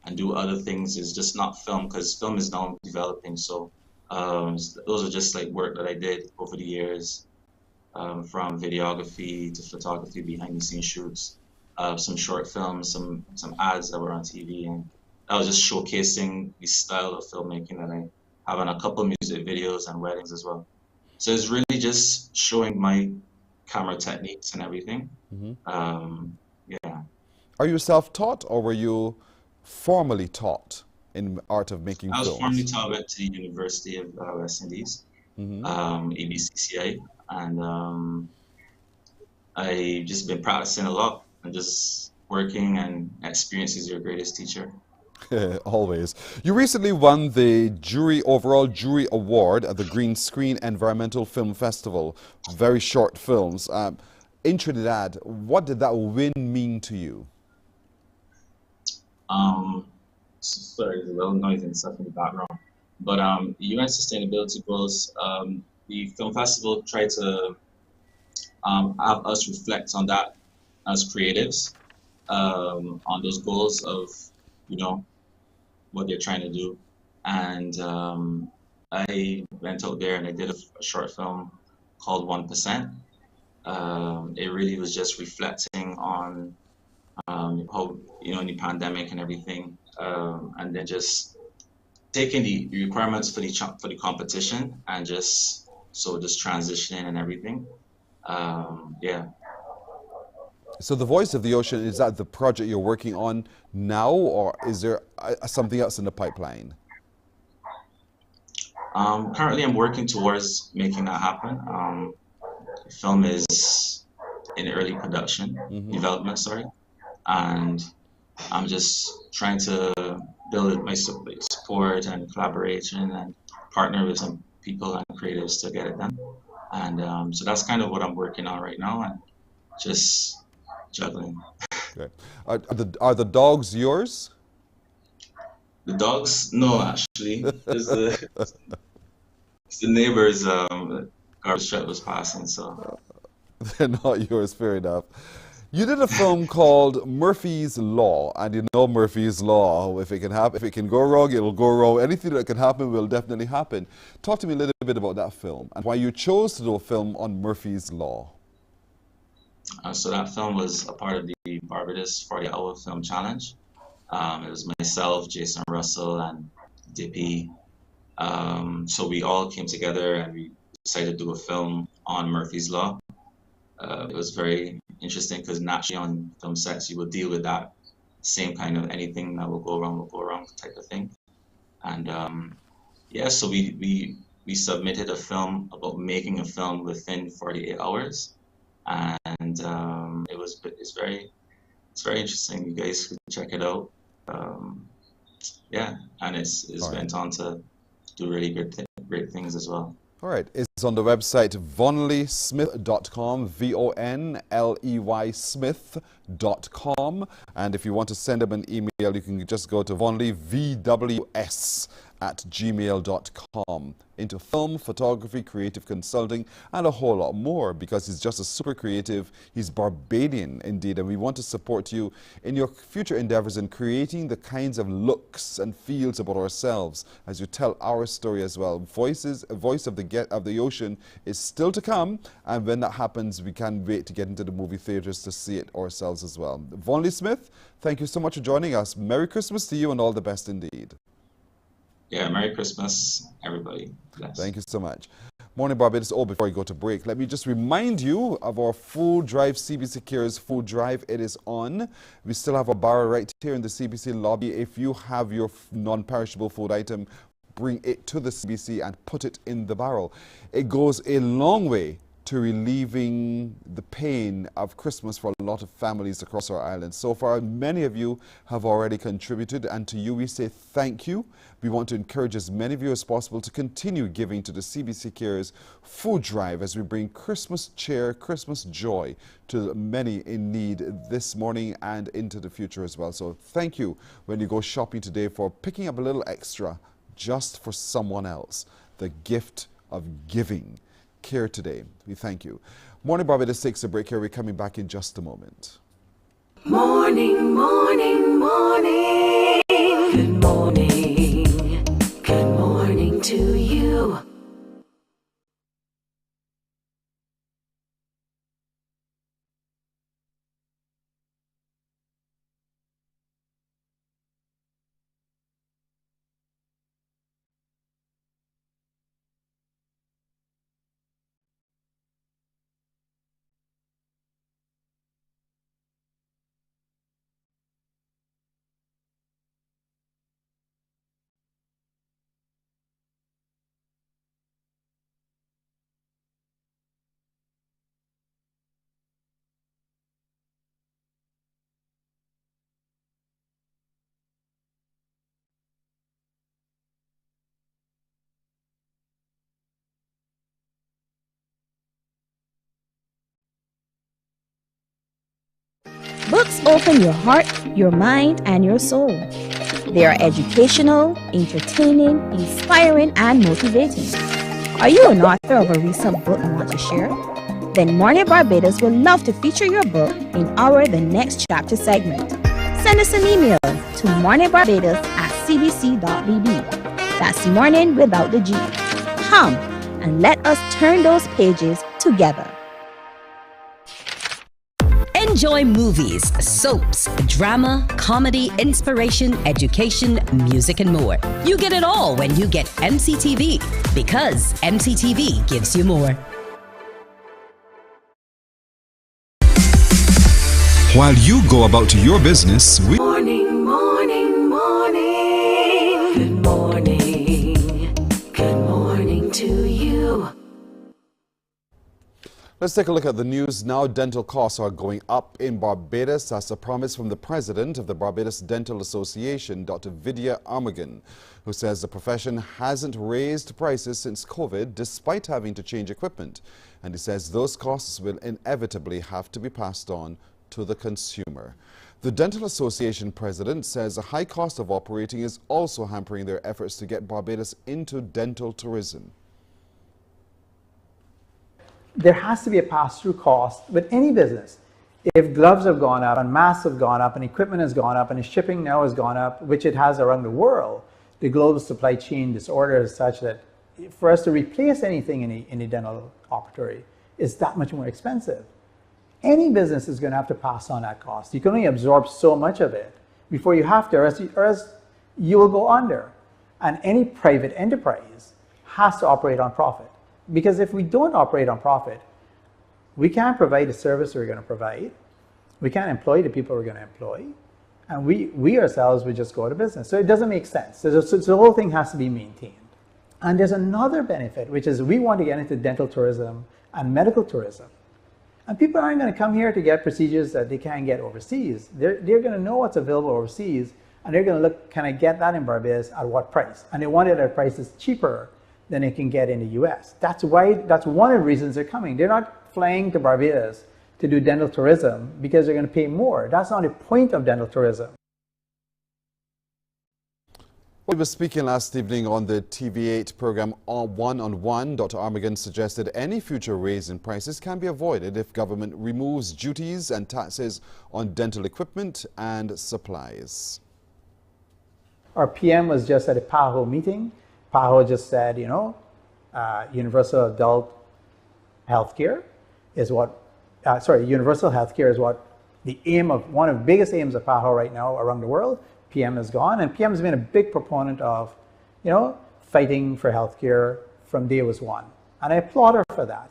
and do other things. It's just not film, because film is now developing. So those are just like work that I did over the years, from videography to photography, behind the scenes shoots, some short films, some ads that were on TV, and that was just showcasing the style of filmmaking that I have on a couple music videos and weddings as well. So it's really just showing my camera techniques and everything. Yeah. Are you self-taught, or were you formally taught in art of making films? I was formally taught at the University of West Indies, ABCCA, and I've just been practicing a lot and just working, and experience is your greatest teacher. Always. You recently won the overall jury award at the Green Screen Environmental Film Festival, very short films. In Trinidad, what did that win mean to you? Sorry, there's a little noise and stuff in the background. But UN Sustainability Goals, the film festival tried to have us reflect on that as creatives, on those goals of, you know, what they're trying to do. And I went out there and I did a short film called 1%. It really was just reflecting on how, you know, in the pandemic and everything, and then just taking the requirements for the competition and just transitioning and everything. Yeah. So the Voice of the Ocean, is that the project you're working on now, or is there something else in the pipeline? Currently I'm working towards making that happen. The film is in early production, development, sorry. And I'm just trying to build my support and collaboration and partner with some people and creatives to get it done. And so that's kind of what I'm working on right now, and just juggling. Okay. Are the dogs yours? The dogs? No, actually. It's the neighbor's garbage truck was passing, so. They're not yours, fair enough. You did a film called Murphy's Law, and you know Murphy's Law. If it can go wrong, it'll go wrong. Anything that can happen will definitely happen. Talk to me a little bit about that film and why you chose to do a film on Murphy's Law. So that film was a part of the Barbados 40-hour film challenge. It was myself, Jason Russell, and Dippy. So we all came together and we decided to do a film on Murphy's Law. It was very interesting because naturally on film sets you will deal with that same kind of anything that will go wrong type of thing. And yeah, so we submitted a film about making a film within 48 hours, and it's very interesting. You guys could check it out. Yeah, and it's went on to do really great things as well. All right, it's on the website vonleysmith.com, VONLEY Smith.com. And if you want to send them an email, you can just go to vonleyvws@gmail.com. Into film, photography, creative consulting, and a whole lot more, because he's just a super creative. He's Barbadian indeed, and we want to support you in your future endeavors in creating the kinds of looks and feels about ourselves as you tell our story as well. Voice of the ocean is still to come, and when that happens, we can't wait to get into the movie theaters to see it ourselves as well. Vonley Smith, thank you so much for joining us. Merry Christmas to you and all the best indeed. Yeah, Merry Christmas, everybody. Bless. Thank you so much. Morning Barbados. Oh, before you go to break, let me just remind you of our food drive, CBC Cares food drive. It is on. We still have a barrel right here in the CBC lobby. If you have your non-perishable food item, bring it to the CBC and put it in the barrel. It goes a long way to relieving the pain of Christmas for a lot of families across our island. So far, many of you have already contributed, and to you we say thank you. We want to encourage as many of you as possible to continue giving to the CBC Cares food drive as we bring Christmas cheer, Christmas joy to many in need this morning and into the future as well. So thank you when you go shopping today for picking up a little extra just for someone else. The gift of giving. Care today. We thank you. Morning Barbados takes a break here. We're coming back in just a moment. Morning, morning, morning. Good morning. Good morning to you. Books open your heart, your mind, and your soul. They are educational, entertaining, inspiring, and motivating. Are you an author of a recent book you want to share? Then Mornin Barbados would love to feature your book in our The Next Chapter segment. Send us an email to morninbarbados@cbc.bb. That's morning without the G. Come and let us turn those pages together. Enjoy movies, soaps, drama, comedy, inspiration, education, music, and more. You get it all when you get MCTV, because MCTV gives you more. While you go about your business, we... Morning, morning, morning. Good morning. Good morning to you. Let's take a look at the news now. Dental costs are going up in Barbados. That's a promise from the president of the Barbados Dental Association, Dr. Vidya Armagan, who says the profession hasn't raised prices since COVID, despite having to change equipment. And he says those costs will inevitably have to be passed on to the consumer. The Dental Association president says the high cost of operating is also hampering their efforts to get Barbados into dental tourism. There has to be a pass-through cost with any business. If gloves have gone up and masks have gone up and equipment has gone up and shipping now has gone up, which it has around the world, the global supply chain disorder is such that for us to replace anything in a dental operatory is that much more expensive. Any business is going to have to pass on that cost. You can only absorb so much of it before you have to, or else you will go under. And any private enterprise has to operate on profit. Because if we don't operate on profit, we can't provide the service we're going to provide, we can't employ the people we're going to employ, and we ourselves would just go out of business. So it doesn't make sense. So the whole thing has to be maintained. And there's another benefit, which is we want to get into dental tourism and medical tourism. And people aren't going to come here to get procedures that they can't get overseas. They're going to know what's available overseas, and they're going to look, can I get that in Barbados at what price? And they want it at a price that's cheaper than they can get in the US. That's one of the reasons they're coming. They're not flying to Barbados to do dental tourism because they're going to pay more. That's not the point of dental tourism. We were speaking last evening on the TV8 program One on One. Dr. Armagan suggested any future raise in prices can be avoided if government removes duties and taxes on dental equipment and supplies. Our PM was just at a PAHO meeting. PAHO just said, universal adult healthcare is what, universal healthcare is what the aim of, one of the biggest aims of PAHO right now around the world. PM is gone, and PM has been a big proponent of, fighting for healthcare from day one, and I applaud her for that.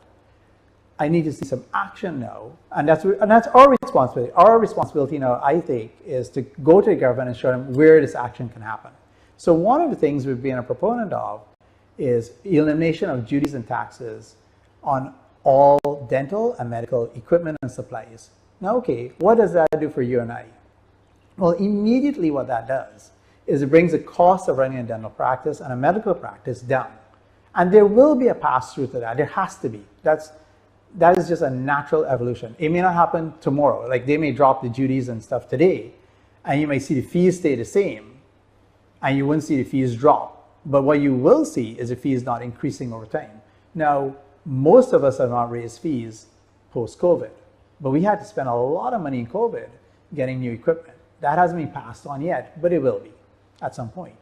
I need to see some action now, and that's our responsibility. Our responsibility now, I think, is to go to the government and show them where this action can happen. So one of the things we've been a proponent of is elimination of duties and taxes on all dental and medical equipment and supplies. Now, okay, what does that do for you and I? Well, immediately what that does is it brings the cost of running a dental practice and a medical practice down. And there will be a pass-through to that. There has to be. That is just a natural evolution. It may not happen tomorrow. Like, they may drop the duties and stuff today, and you might see the fees stay the same, and you wouldn't see the fees drop. But what you will see is the fees not increasing over time. Now, most of us have not raised fees post-COVID, but we had to spend a lot of money in COVID getting new equipment. That hasn't been passed on yet, but it will be at some point.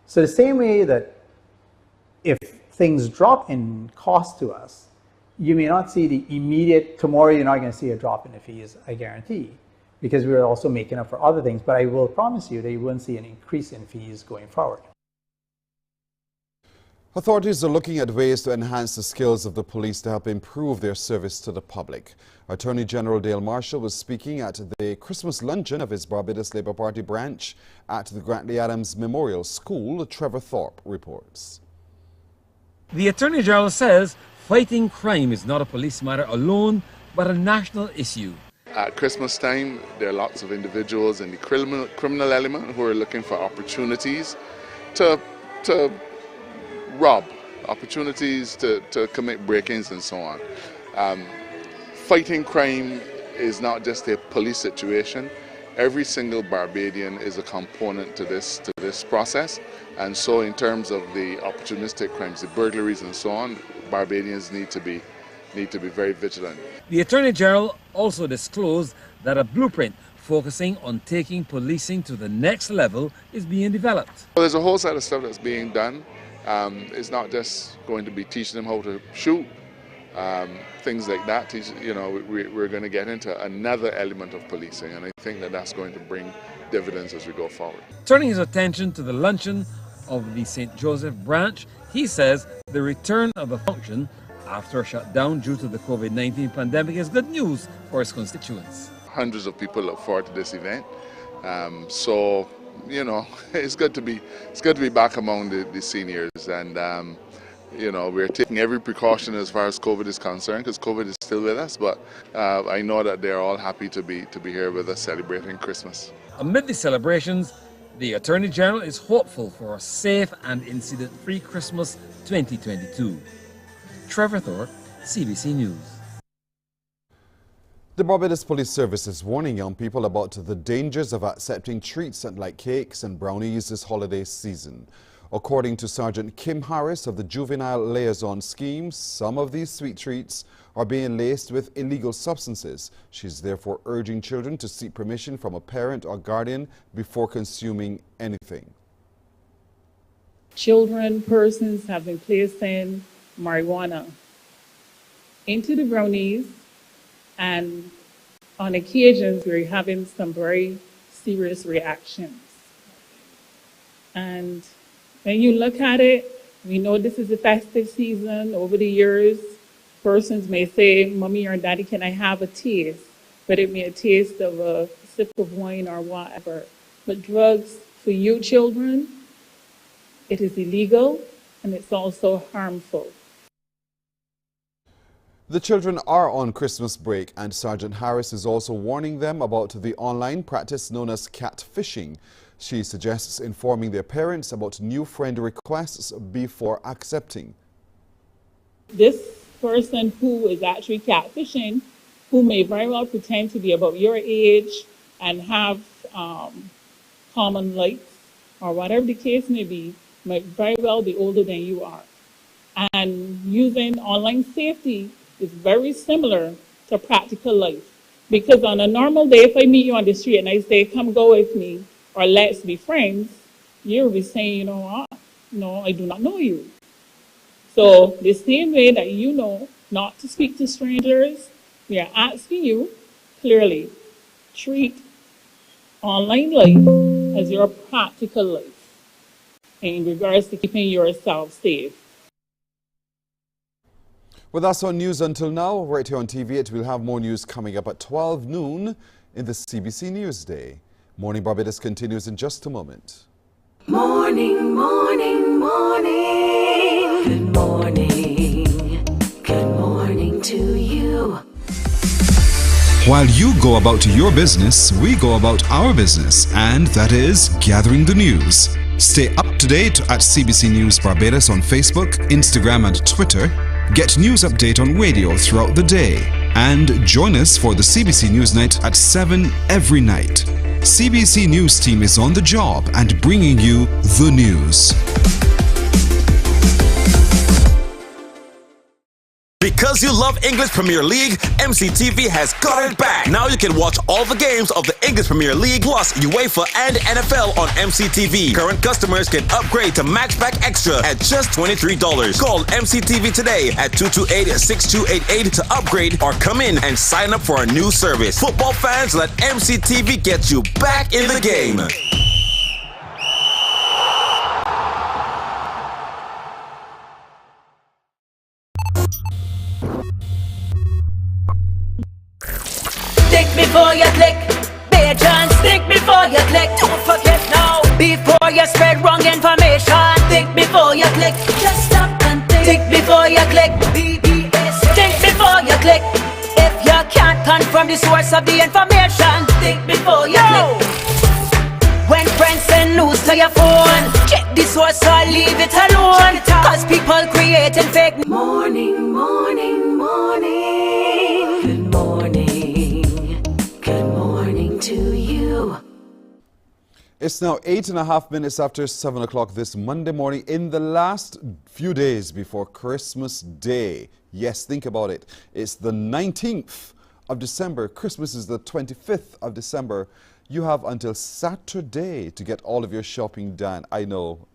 So the same way that if things drop in cost to us, you may not see the immediate, tomorrow you're not going to see a drop in the fees, I guarantee, because we're also making up for other things, but I will promise you that you won't see an increase in fees going forward. Authorities are looking at ways to enhance the skills of the police to help improve their service to the public. Attorney General Dale Marshall was speaking at the Christmas luncheon of his Barbados Labour Party branch at the Grantley Adams Memorial School. Trevor Thorpe reports. The Attorney General says fighting crime is not a police matter alone, but a national issue. At Christmas time, there are lots of individuals in the criminal element who are looking for opportunities to rob, opportunities to commit break-ins and so on. Fighting crime is not just a police situation. Every single Barbadian is a component to this process, and so in terms of the opportunistic crimes, the burglaries and so on, Barbadians need to be very vigilant. The Attorney General also disclosed that a blueprint focusing on taking policing to the next level is being developed. Well, there's a whole set of stuff that's being done. It's not just going to be teaching them how to shoot, things like that. We're going to get into another element of policing, and I think that that's going to bring dividends as we go forward. Turning his attention to the luncheon of the St. Joseph branch, he says the return of the function after a shutdown due to the COVID-19 pandemic is good news for his constituents. Hundreds of people look forward to this event, so it's good to be back among the seniors, and we're taking every precaution as far as COVID is concerned, because COVID is still with us, but I know that they're all happy to be here with us celebrating Christmas. Amid the celebrations, the Attorney General is hopeful for a safe and incident-free Christmas 2022. Trevor Thorpe, CBC News. The Barbados Police Service is warning young people about the dangers of accepting treats like cakes and brownies this holiday season. According to Sergeant Kim Harris of the Juvenile Liaison Scheme, some of these sweet treats are being laced with illegal substances. She's therefore urging children to seek permission from a parent or guardian before consuming anything. Persons have been placing marijuana into the brownies, and on occasions we're having some very serious reactions. And when you look at it, we know this is a festive season. Over the years, persons may say, "Mommy or Daddy, can I have a taste?" But it may be a taste of a sip of wine or whatever. But drugs for you children, it is illegal and it's also harmful. The children are on Christmas break, and Sergeant Harris is also warning them about the online practice known as catfishing. She suggests informing their parents about new friend requests before accepting. This person who is actually catfishing, who may very well pretend to be about your age and have common likes or whatever the case may be, might very well be older than you are. And using online safety is very similar to practical life. Because on a normal day, if I meet you on the street and I say, come go with me, or let's be friends, you'll be saying, you know what? No, I do not know you. So the same way that you know not to speak to strangers, we are asking you clearly, treat online life as your practical life in regards to keeping yourself safe. Well, that's our news until now. Right here on TV8, we'll have more news coming up at 12 noon in the CBC News Day. Morning Barbados continues in just a moment. Morning, morning, morning. Good morning. Good morning to you. While you go about your business, we go about our business, and that is gathering the news. Stay up to date at CBC News Barbados on Facebook, Instagram and Twitter. Get news update on radio throughout the day. And join us for the CBC News Night at 7 every night. CBC News team is on the job and bringing you the news. Because you love English Premier League, MCTV has got it back. Now you can watch all the games of the English Premier League plus UEFA and NFL on MCTV. Current customers can upgrade to Matchback Extra at just $23. Call MCTV today at 228-6288 to upgrade or come in and sign up for a new service. Football fans, let MCTV get you back in the game. Think before you click, pigeons. Think before you click. Don't forget now. Before you spread wrong information, think before you click. Just stop and think. Think before you click. BBS. Think before you click. If you can't confirm the source of the information, think before you click. When friends send news to your phone, check the source or leave it alone. Cause people creating fake. Morning, morning, morning. Good morning. Good morning to you. It's now 8.5 minutes after 7 o'clock this Monday morning, in the last few days before Christmas Day. Yes, think about it. It's the 19th of December. Christmas is the 25th of December. You have until Saturday to get all of your shopping done. I know.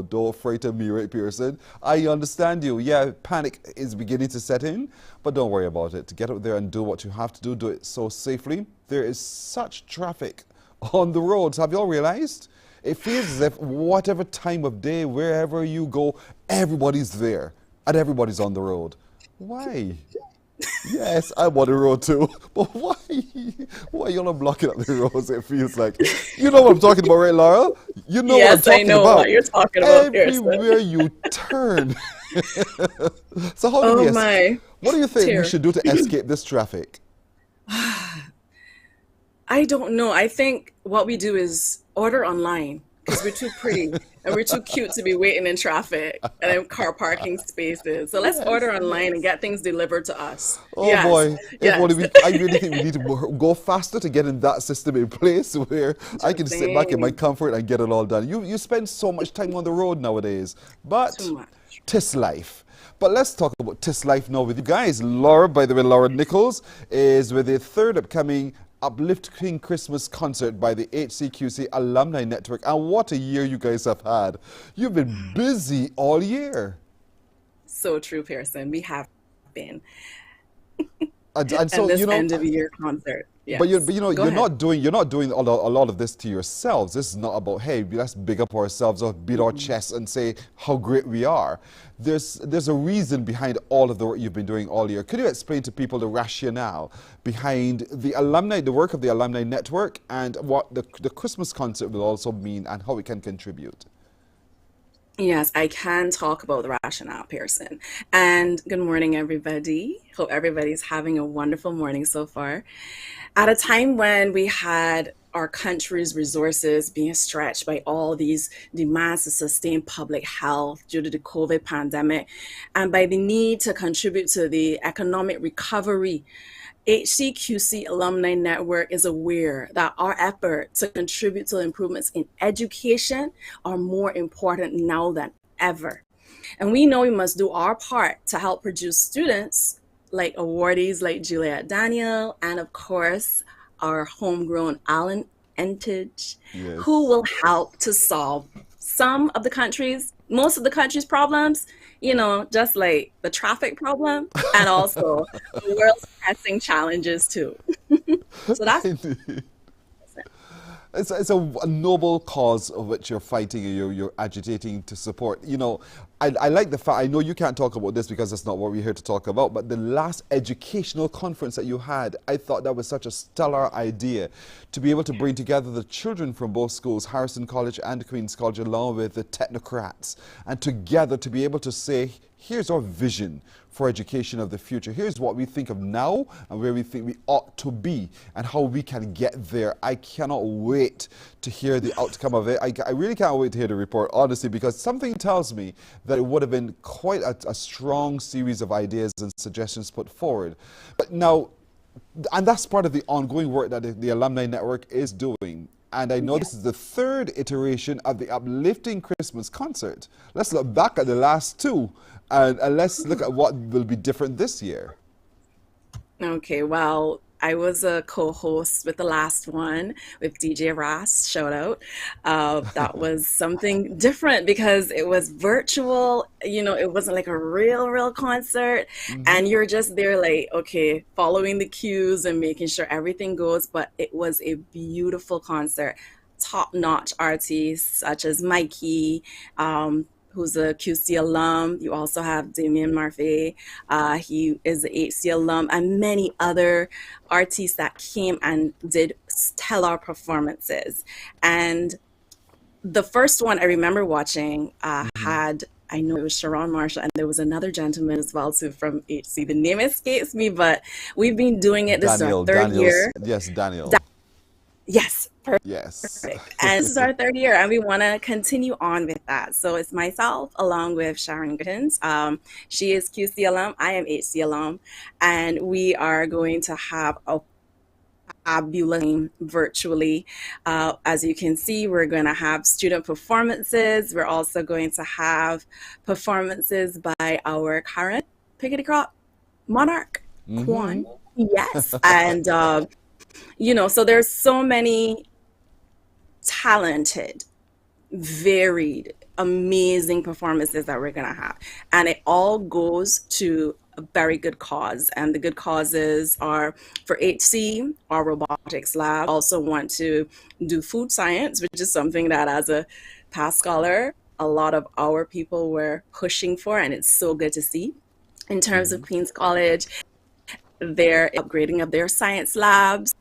Don't frighten me, right, Pearson? I understand you. Yeah, panic is beginning to set in, but don't worry about it. Get out there and do what you have to do. Do it so safely. There is such traffic on the roads. Have you all realized? It feels as if whatever time of day, wherever you go, everybody's there and everybody's on the road. Why? Yes, I'm on the road too. But why? Why are you not blocking up the roads? It feels like. You know what I'm talking about, right, Laura? You know yes, what I'm talking about. Yes, I know what you're talking about. Everywhere you turn. So how do what do you think we should do to escape this traffic? I don't know. I think what we do is order online. Because we're too pretty and we're too cute to be waiting in traffic and in car parking spaces. So let's order online and get things delivered to us. Oh yes. boy. Yes. I really think we need to go faster to get in that system in place where I can sit back in my comfort and get it all done. You spend so much time on the road nowadays. But tis life. But let's talk about tis life now with you guys. Laura, by the way, Laura Nichols is with the third upcoming uplifting Christmas concert by the HCQC Alumni Network. And what a year you guys have had. You've been busy all year. So true, Pearson. We have been. And so, this you know, end of year concert. Yes. But you're Go ahead. not doing a lot of this to yourselves. This is not about, hey, let's big up ourselves or beat our chests and say how great we are. There's a reason behind all of the work you've been doing all year. Could you explain to people the rationale behind the work of the alumni network, and what the Christmas concert will also mean and how it can contribute? Yes, I can talk about the rationale, Pearson. And good morning, everybody. Hope everybody's having a wonderful morning so far. At a time when we had our country's resources being stretched by all these demands to sustain public health due to the COVID pandemic, and by the need to contribute to the economic recovery, HCQC Alumni Network is aware that our effort to contribute to improvements in education are more important now than ever. And we know we must do our part to help produce students like awardees like Juliet Daniel, and of course, our homegrown Alan Entich, who will help to solve most of the country's problems, just like the traffic problem, and also the world's pressing challenges too. So that's It's a noble cause of which you're fighting and you're agitating to support. I like the fact, I know you can't talk about this because that's not what we're here to talk about, but the last educational conference that you had, I thought that was such a stellar idea, to be able to bring together the children from both schools, Harrison College and Queen's College, along with the technocrats, and together to be able to say, here's our vision for education of the future. Here's what we think of now and where we think we ought to be and how we can get there. I cannot wait to hear the outcome of it. I really can't wait to hear the report, honestly, because something tells me that it would have been quite a strong series of ideas and suggestions put forward. But now, and that's part of the ongoing work that the Alumni Network is doing. And I know this is the third iteration of the Uplifting Christmas concert. Let's look back at the last two and let's look at what will be different this year. Okay, well, I was a co-host with the last one with DJ Ross, shout out. That was something different because it was virtual, it wasn't like a real concert. And you're just there like, okay, following the cues and making sure everything goes. But it was a beautiful concert. Top-notch artists such as Mikey, who's a QC alum. You also have Damien Marfay. He is an HC alum, and many other artists that came and did stellar performances. And the first one I remember watching had, I know it was Sharon Marshall, and there was another gentleman as well too from HC. The name escapes me, but we've been doing it. This is our third year. Yes, Daniel. Yes. Perfect. Yes. And this is our third year, and we want to continue on with that. So it's myself along with Sharon Gittins. She is QC alum. I am HC alum. And we are going to have a fabulous game virtually. As you can see, we're going to have student performances. We're also going to have performances by our current Pickety Crop monarch, Kwan. Yes. And, so there's so many talented, varied, amazing performances that we're going to have. And it all goes to a very good cause. And the good causes are for HC, our robotics lab. Also want to do food science, which is something that as a past scholar, a lot of our people were pushing for, and it's so good to see. In terms of Queen's College, they're upgrading of their science labs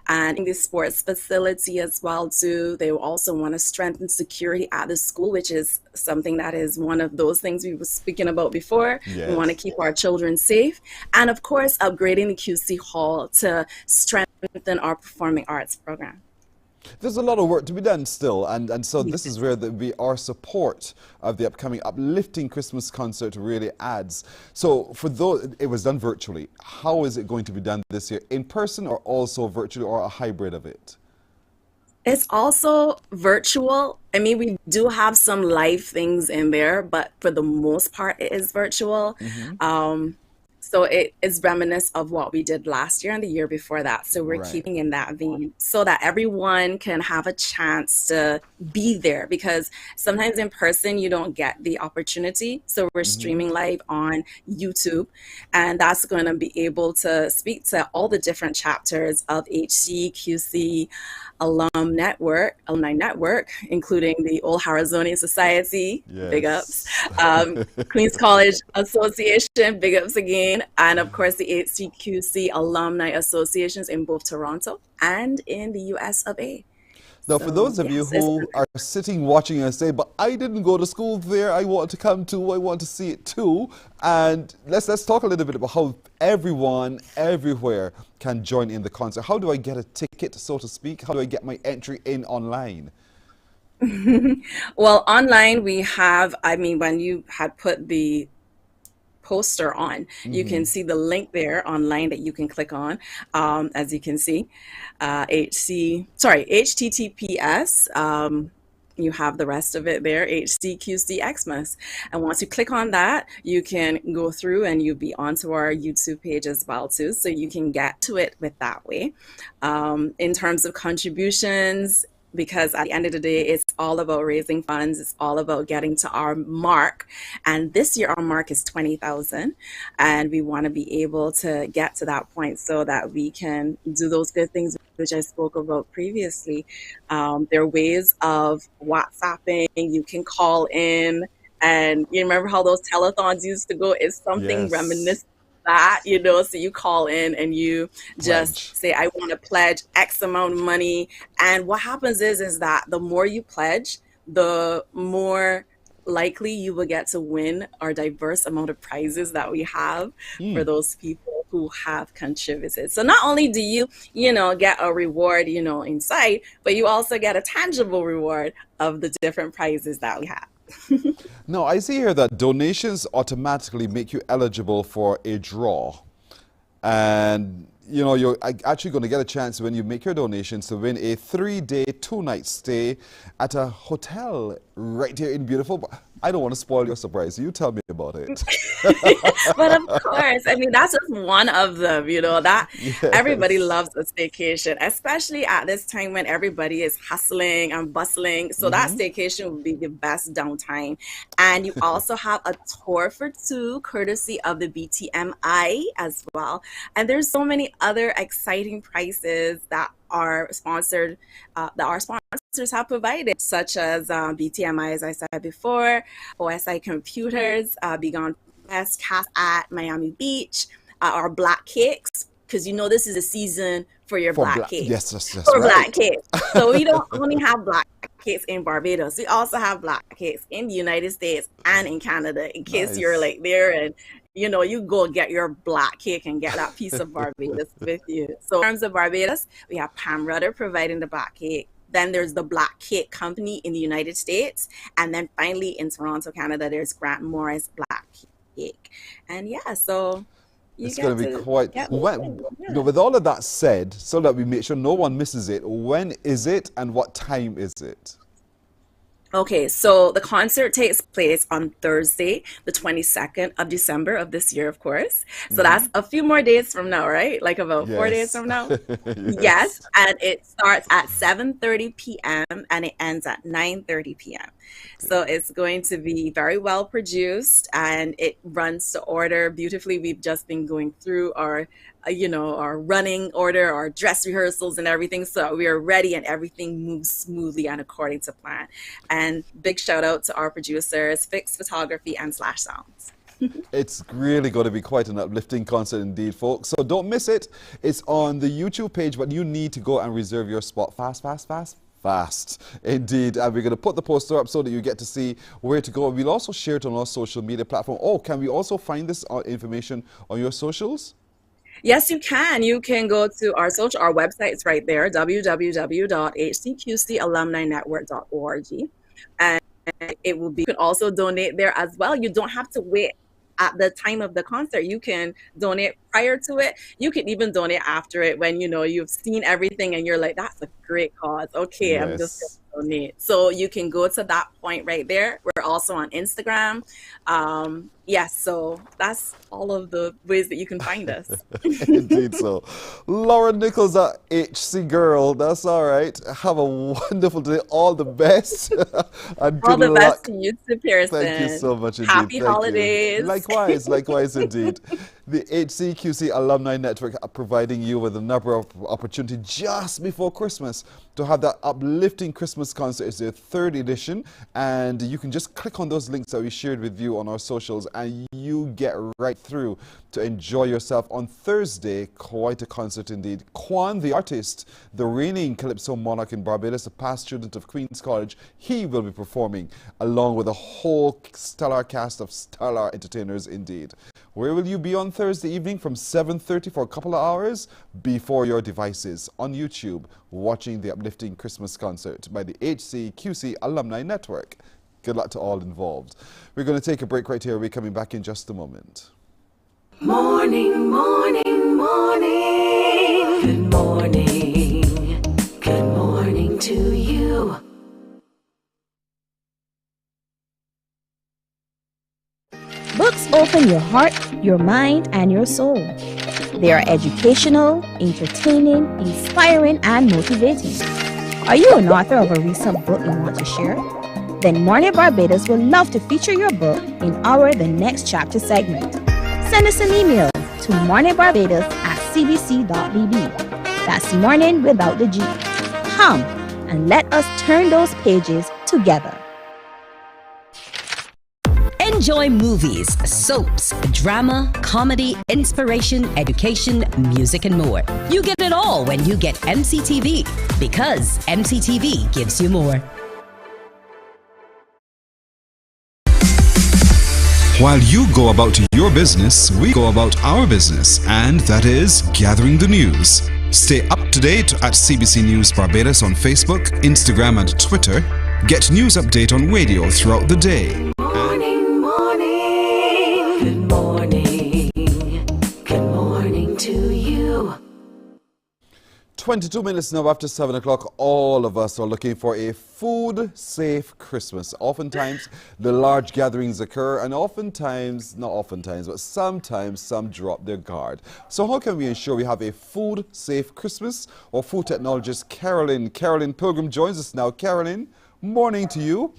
and in the sports facility as well too. They also want to strengthen security at the school, which is something that is one of those things we were speaking about before. Yes. We want to keep our children safe, and of course upgrading the QC hall to strengthen our performing arts program. There's a lot of work to be done still, and so this is where our support of the upcoming Uplifting Christmas concert really adds. So for those, it was done virtually. How is it going to be done this year? In person or also virtually, or a hybrid of it? It's also virtual. I mean, we do have some live things in there, but for the most part, it is virtual. So it is reminiscent of what we did last year and the year before that. So we're keeping in that vein so that everyone can have a chance to be there, because sometimes in person you don't get the opportunity. So we're streaming live on YouTube, and that's going to be able to speak to all the different chapters of HCQC Alumni Network, including the Old Harazonian Society, big ups, Queens College Association, big ups again, and of course the HCQC Alumni Associations in both Toronto and in the US of A. Now, for those of you who are sitting watching and say, but I didn't go to school there, I want to come too, I want to see it too. And let's talk a little bit about how everyone, everywhere can join in the concert. How do I get a ticket, so to speak? How do I get my entry in online? Well, online we have, when you had put the poster on, you can see the link there online that you can click on, as you can see, https, you have the rest of it there, HCQC Xmas. And once you click on that, you can go through and you'll be onto our YouTube page as well too, so you can get to it with that way. In terms of contributions, because at the end of the day, it's all about raising funds. It's all about getting to our mark. And this year, our mark is 20,000. And we want to be able to get to that point so that we can do those good things, which I spoke about previously. There are ways of WhatsApping. You can call in. And you remember how those telethons used to go? It's something reminiscent that, so you call in and you just say, I want to pledge X amount of money. And what happens is that the more you pledge, the more likely you will get to win our diverse amount of prizes that we have for those people who have contributed. So not only do you, get a reward, in sight, but you also get a tangible reward of the different prizes that we have. Now, I see here that donations automatically make you eligible for a draw. And, you're actually going to get a chance when you make your donations to win a 3-day, 2-night stay at a hotel right here in beautiful. I don't want to spoil your surprise. You tell me about it. But of course, that's just one of them, that everybody loves a staycation, especially at this time when everybody is hustling and bustling. So that staycation would be the best downtime. And you also have a tour for 2, courtesy of the BTMI as well. And there's so many other exciting prices that are sponsored, that our sponsors have provided, such as BTMI, as I said before, OSI Computers, Begone Best Cast at Miami Beach, our black cakes, because this is a season for your black cakes. Yes, for black cakes. So we don't only have black cakes in Barbados, we also have black cakes in the United States and in Canada, in case you're there and you go get your black cake and get that piece of Barbados with you. So in terms of Barbados, we have Pam Rudder providing the black cake. Then there's the Black Cake Company in the United States. And then finally in Toronto, Canada, there's Grant Morris Black Cake. And so it's going to be quite... with all of that said, so that we make sure no one misses it, when is it and what time is it? Okay, so the concert takes place on Thursday, the 22nd of December of this year, of course. So that's a few more days from now, right? Like about 4 days from now? Yes, and it starts at 7:30 p.m. and it ends at 9:30 p.m. So it's going to be very well produced and it runs to order beautifully. We've just been going through our running order, our dress rehearsals and everything. So we are ready and everything moves smoothly and according to plan. And big shout out to our producers, Fix Photography and Slash Sounds. It's really going to be quite an uplifting concert indeed, folks. So don't miss it. It's on the YouTube page, but you need to go and reserve your spot fast indeed. And we're going to put the poster up so that you get to see where to go. We'll also share it on our social media platform. Oh, can we also find this information on your socials? Yes, you can. You can go to our website. It's right there, www.hcqcalumninetwork.org. And you can also donate there as well. You don't have to wait at the time of the concert. You can donate prior to it. You can even donate after it when you've seen everything and you're like, that's a great cause. Okay, I'm just Yes. going to donate. So you can go to that point right there. We're also on Instagram. Yes, so that's all of the ways that you can find us. Indeed so. Laura Nichols, a HC girl. That's all right. Have a wonderful day. All the best. And All good the luck. best to you too, Pearson. Thank you so much indeed. Happy Thank holidays. you. Likewise, likewise indeed. The HCQC Alumni Network are providing you with another opportunity just before Christmas to have that uplifting Christmas concert. It's their 3rd edition, and you can just click on those links that we shared with you on our socials, and you get right through to enjoy yourself on Thursday. Quite a concert indeed. Quan, the artist, the reigning Calypso monarch in Barbados, a past student of Queen's College, he will be performing along with a whole stellar cast of stellar entertainers indeed. Where will you be on Thursday evening from 7:30 for a couple of hours? Before your devices on YouTube, watching the uplifting Christmas concert by the HCQC Alumni Network. Good luck to all involved. We're going to take a break right here. We're coming back in just a moment. Morning, morning, morning. Good morning. Good morning to you. Books open your heart, your mind, and your soul. They are educational, entertaining, inspiring, and motivating. Are you an author of a recent book you want to share? Then Mornin Barbados would love to feature your book in our The Next Chapter segment. Send us an email to morninbarbados@cbc.bb. That's morning without the G. Come and let us turn those pages together. Enjoy movies, soaps, drama, comedy, inspiration, education, music, and more. You get it all when you get MCTV, because MCTV gives you more. While you go about your business, we go about our business, and that is gathering the news. Stay up to date at CBC News Barbados on Facebook, Instagram, and Twitter. Get news update on radio throughout the day. Morning, morning. Good morning. Good morning to you. 22 minutes now after 7 o'clock, all of us are looking for a food-safe Christmas. Oftentimes, the large gatherings occur, and oftentimes, not oftentimes, but sometimes some drop their guard. So how can we ensure we have a food-safe Christmas? Our food technologist, Carolyn Pilgrim joins us now. Carolyn, morning to you.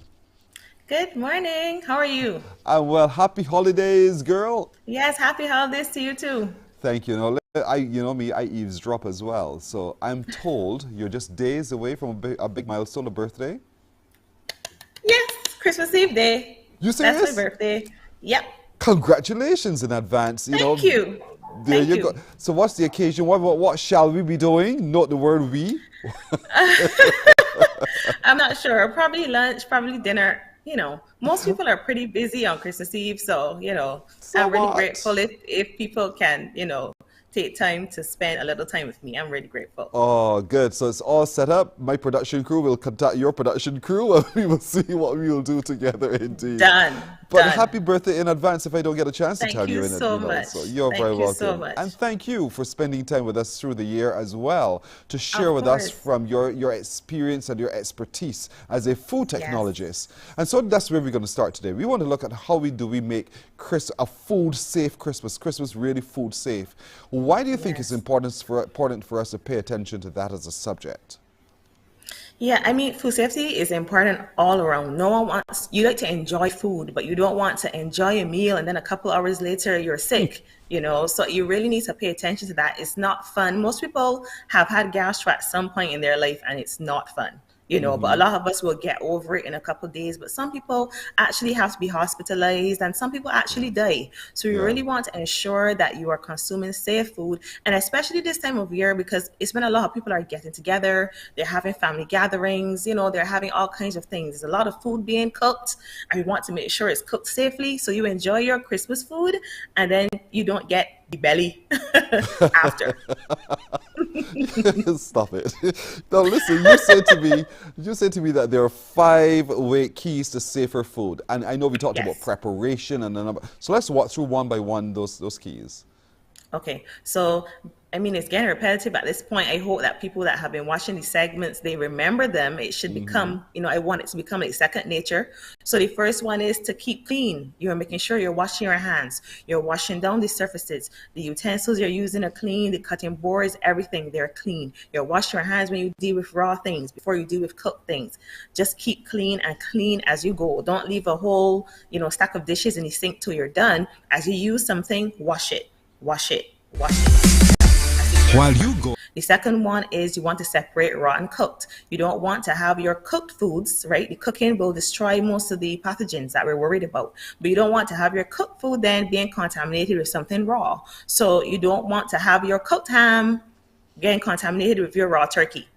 Good morning. How are you? And well, happy holidays, girl. Yes, happy holidays to you too. Thank you. Now, you know me, I eavesdrop as well. So I'm told you're just days away from a big milestone, a birthday. Yes, Christmas Eve day. You serious? That's my birthday. Yep. Congratulations in advance. Thank you. There you go. So what's the occasion? What shall we be doing? Note the word we. I'm not sure. Probably lunch, probably dinner. You know, most people are pretty busy on Christmas Eve. So, you know, I'm really grateful if people can, you know, take time to spend a little time with me. I'm really grateful. Oh, good. So it's all set up. My production crew will contact your production crew and we will see what we will do together indeed. Done. But Done. happy birthday in advance if I don't get a chance to tell you in so advance. much. So you're Thank very you welcome. so much. And thank you for spending time with us through the year as well, to share with us from your experience and your expertise as a food technologist. And so that's where we're going to start today. We want to look at how we make a food-safe Christmas. Christmas really food-safe. Why do you think it's important for us to pay attention to that as a subject? Yeah, I mean, food safety is important all around. No one wants, you like to enjoy food, but you don't want to enjoy a meal and then a couple hours later you're sick, you know? So you really need to pay attention to that. It's not fun. Most people have had gastro at some point in their life and it's not fun. You know, but a lot of us will get over it in a couple of days. But some people actually have to be hospitalized and some people actually die. So you really want to ensure that you are consuming safe food. And especially this time of year, because it's when a lot of people are getting together, they're having family gatherings, you know, they're having all kinds of things. There's a lot of food being cooked and we want to make sure it's cooked safely. So you enjoy your Christmas food and then you don't get the belly after. Stop it. Now listen, you said to me that there are 5 keys to safer food. And I know we talked about preparation and a number. So let's walk through one by one those keys. Okay, so I mean, it's getting repetitive at this point. I hope that people that have been watching these segments, they remember them. It should become, I want it to become like second nature. So the first one is to keep clean. You're making sure you're washing your hands. You're washing down the surfaces. The utensils you're using are clean. The cutting boards, everything, they're clean. You're washing your hands when you deal with raw things, before you deal with cooked things. Just keep clean and clean as you go. Don't leave a whole, stack of dishes in the sink till you're done. As you use something, wash it, wash it, wash it. While you go. The second one is you want to separate raw and cooked. You don't want to have your cooked foods, right? The cooking will destroy most of the pathogens that we're worried about. But you don't want to have your cooked food then being contaminated with something raw. So you don't want to have your cooked ham getting contaminated with your raw turkey.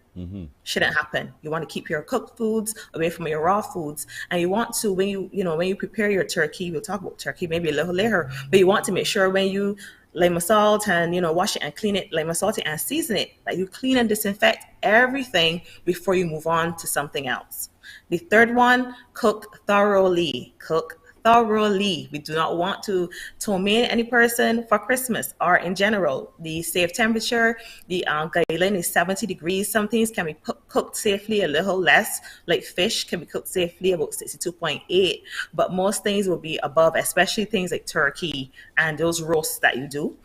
Shouldn't happen. You want to keep your cooked foods away from your raw foods, and you want to when you prepare your turkey. We'll talk about turkey maybe a little later, but you want to make sure when you lime salt and wash it and clean it, lime salt it and season it, that you clean and disinfect everything before you move on to something else. The third one, cook thoroughly. Cook thoroughly. We do not want to torment any person for Christmas or in general. The safe temperature, the guideline is 70 degrees. Some things can be cooked safely a little less, like fish can be cooked safely about 62.8, but most things will be above, especially things like turkey and those roasts that you do.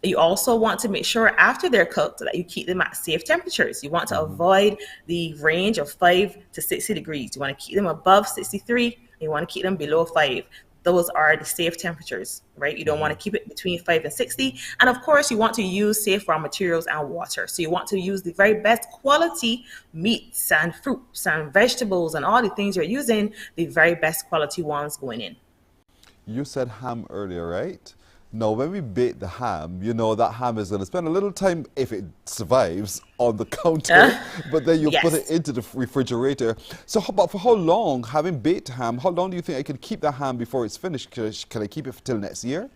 You also want to make sure after they're cooked that you keep them at safe temperatures. You want to avoid the range of 5 to 60 degrees. You want to keep them above 63. You want to keep them below 5. Those are the safe temperatures, right? You don't want to keep it between 5 and 60. And of course, you want to use safe raw materials and water. So you want to use the very best quality meats and fruits and vegetables and all the things you're using, the very best quality ones going in. You said ham earlier, right? Now, when we bake the ham, that ham is going to spend a little time, if it survives, on the counter, but then you put it into the refrigerator. So for how long, having baked ham, how long do you think I can keep the ham before it's finished? Can I keep it till next year?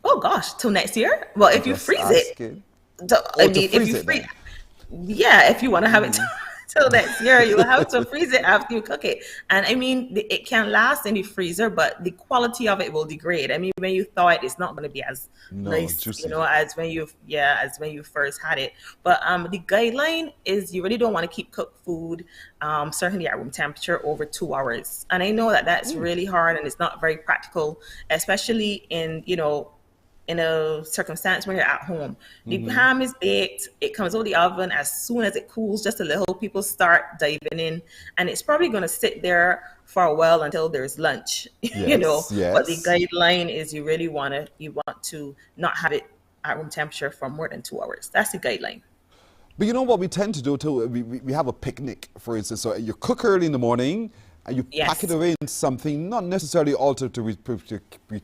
Oh gosh, till next year? Well, if you freeze it. If you want to have it till next year, you'll have to freeze it after you cook it. And I mean, it can last in the freezer, but the quality of it will degrade. I mean, when you thaw it, it's not going to be as nice, juicy. As when you first had it. But the guideline is you really don't want to keep cooked food, certainly at room temperature, over 2 hours. And I know that that's really hard and it's not very practical, especially in a circumstance when you're at home. The ham is baked, it comes out of the oven as soon as it cools just a little, people start diving in, and it's probably going to sit there for a while until there's lunch. But the guideline is you want to not have it at room temperature for more than 2 hours. That's the guideline. But you know what we tend to do too? We have a picnic, for instance. So you cook early in the morning, and you pack it away in something, not necessarily altered to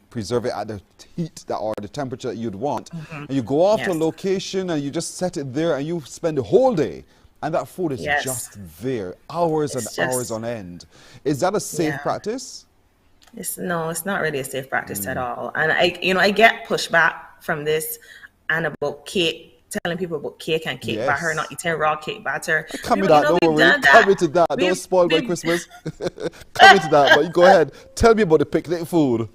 preserve it at the heat or the temperature that you'd want. And you go off to a location and you just set it there and you spend the whole day. And that food is just there, hours and hours on end. Is that a safe practice? No, it's not really a safe practice at all. And I get pushback from this and about cake. Telling people about cake and cake batter, not eating raw cake batter. Come into that, don't worry. Come into that. Don't spoil my Christmas. Come into that, but go ahead. Tell me about the picnic food.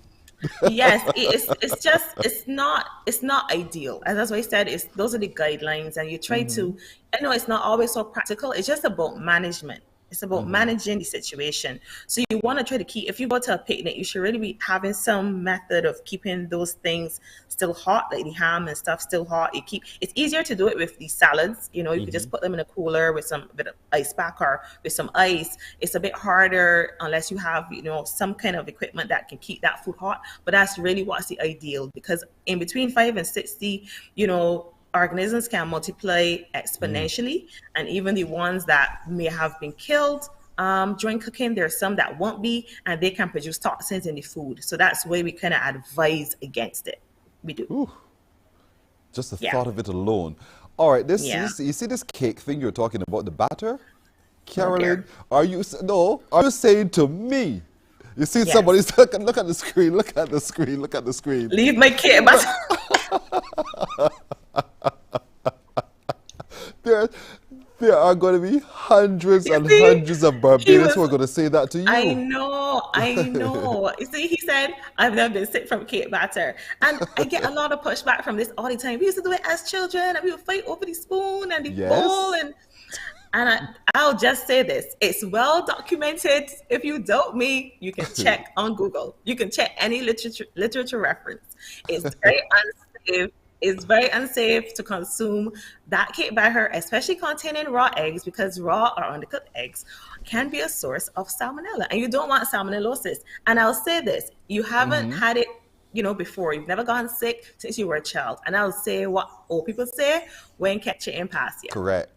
Yes, it's not ideal. And that's why I said those are the guidelines, and you try to. I know it's not always so practical. It's just about management. It's about managing the situation. So you want to try to keep, if you go to a picnic, you should really be having some method of keeping those things still hot, like the ham and stuff still hot. It's easier to do it with the salads. You could just put them in a cooler with some bit of ice pack or with some ice. It's a bit harder unless you have, some kind of equipment that can keep that food hot. But that's really what's the ideal, because in between 5 and 60, organisms can multiply exponentially, and even the ones that may have been killed during cooking, there are some that won't be, and they can produce toxins in the food. So that's why we kind of advise against it. We do. Ooh. Just the thought of it alone. All right, you see this cake thing you're talking about, the batter? Carolyn, are you saying to me? You see somebody's look at the screen, look at the screen. Leave my cake batter. There are going to be hundreds and hundreds of Barbadians who are going to say that to you. I know. You see, he said, I've never been sick from cake batter. And I get a lot of pushback from this all the time. We used to do it as children, and we would fight over the spoon and the bowl. And I'll just say this. It's well documented. If you doubt me, you can check on Google. You can check any literature reference. It's very unsafe. It's very unsafe to consume that cake batter, especially containing raw eggs, because raw or undercooked eggs can be a source of salmonella, and you don't want salmonellosis. And I'll say this, you haven't had it, before. You've never gotten sick since you were a child. And I'll say what old people say, when catch it in past you. Correct.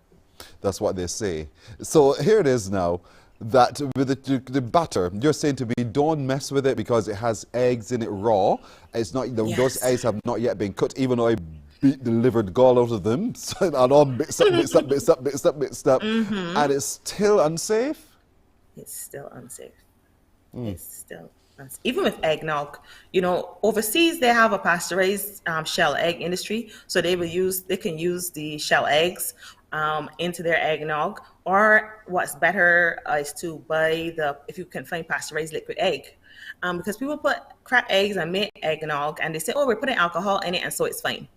That's what they say. So here it is now. That with the batter, you're saying to me, don't mess with it because it has eggs in it raw. It's not, those eggs have not yet been cooked, even though I beat the livered gall out of them. So, and all mixed up. And it's still unsafe? It's still unsafe. It's still unsafe. Even with eggnog, overseas they have a pasteurized shell egg industry. So they can use the shell eggs into their eggnog. Or what's better is to buy if you can find pasteurized liquid egg. Because people put cracked eggs and make eggnog and they say, oh, we're putting alcohol in it and so it's fine.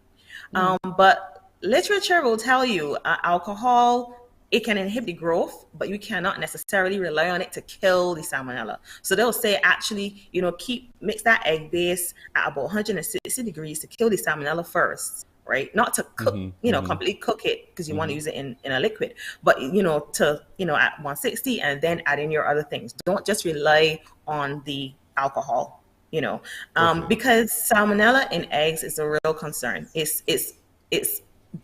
But literature will tell you alcohol, it can inhibit the growth, but you cannot necessarily rely on it to kill the salmonella. So they'll say actually, mix that egg base at about 160 degrees to kill the salmonella first. Right, not to cook, completely cook it because you want to use it in a liquid, but to at 160 and then add in your other things. Don't just rely on the alcohol, because salmonella in eggs is a real concern. It's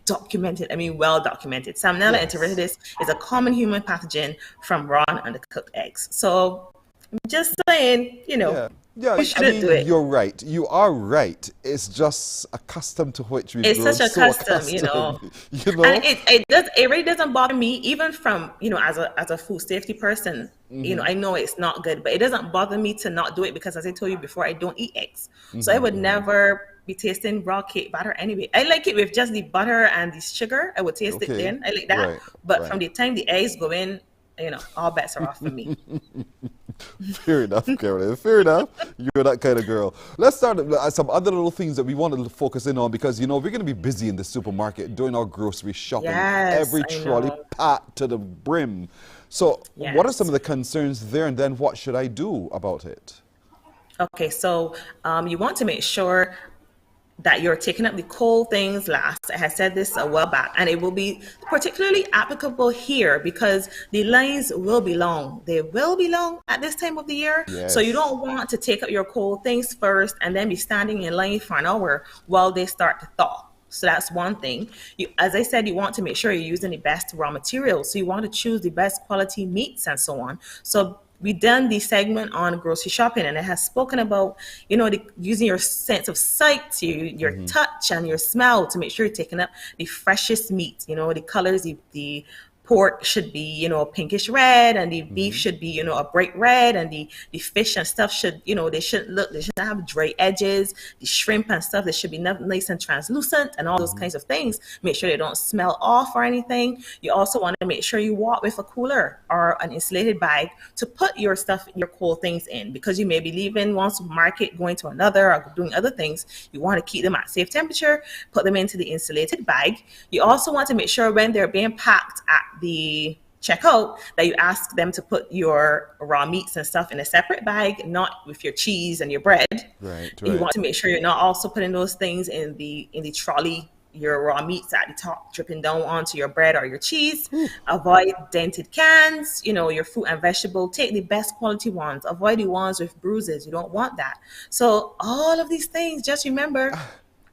documented. I mean, well documented. Salmonella enteritidis is a common human pathogen from raw and undercooked eggs. So I'm just saying, we shouldn't do it. You're right. You are right. It's just a custom to which we've grown such a so custom, accustomed, And it really doesn't bother me, even from, as a food safety person, I know it's not good, but it doesn't bother me to not do it because, as I told you before, I don't eat eggs. So I would never be tasting raw cake batter anyway. I like it with just the butter and the sugar. I would taste it then. I like that. But from the time the eggs go in, all bets are off for me. Fair enough, Carolyn. Fair enough. You're that kind of girl. Let's start some other little things that we wanted to focus in on because, we're going to be busy in the supermarket doing our grocery shopping. Every trolley packed to the brim. So what are some of the concerns there, and then what should I do about it? Okay, so you want to make sure that you're taking up the cold things last. I had said this a while back, and it will be particularly applicable here because the lines will be long. They will be long at this time of the year. So you don't want to take up your cold things first and then be standing in line for an hour while they start to thaw. So that's one thing. As I said, you want to make sure you're using the best raw materials. So you want to choose the best quality meats and so on. So we done the segment on grocery shopping, and it has spoken about, using your sense of sight, your touch and your smell to make sure you're taking up the freshest meat. The colors, the pork should be, pinkish red, and the beef should be, a bright red, and the fish and stuff should, they shouldn't have dry edges. The shrimp and stuff, they should be nice and translucent and all those kinds of things. Make sure they don't smell off or anything. You also want to make sure you walk with a cooler or an insulated bag to put your stuff, your cold things in, because you may be leaving one supermarket, going to another, or doing other things. You want to keep them at safe temperature, put them into the insulated bag. You also want to make sure when they're being packed at the checkout that you ask them to put your raw meats and stuff in a separate bag, not with your cheese and your bread. Right. You want to make sure you're not also putting those things in the trolley, your raw meats at the top, dripping down onto your bread or your cheese. Avoid dented cans, your fruit and vegetable. Take the best quality ones. Avoid the ones with bruises. You don't want that. So all of these things, just remember,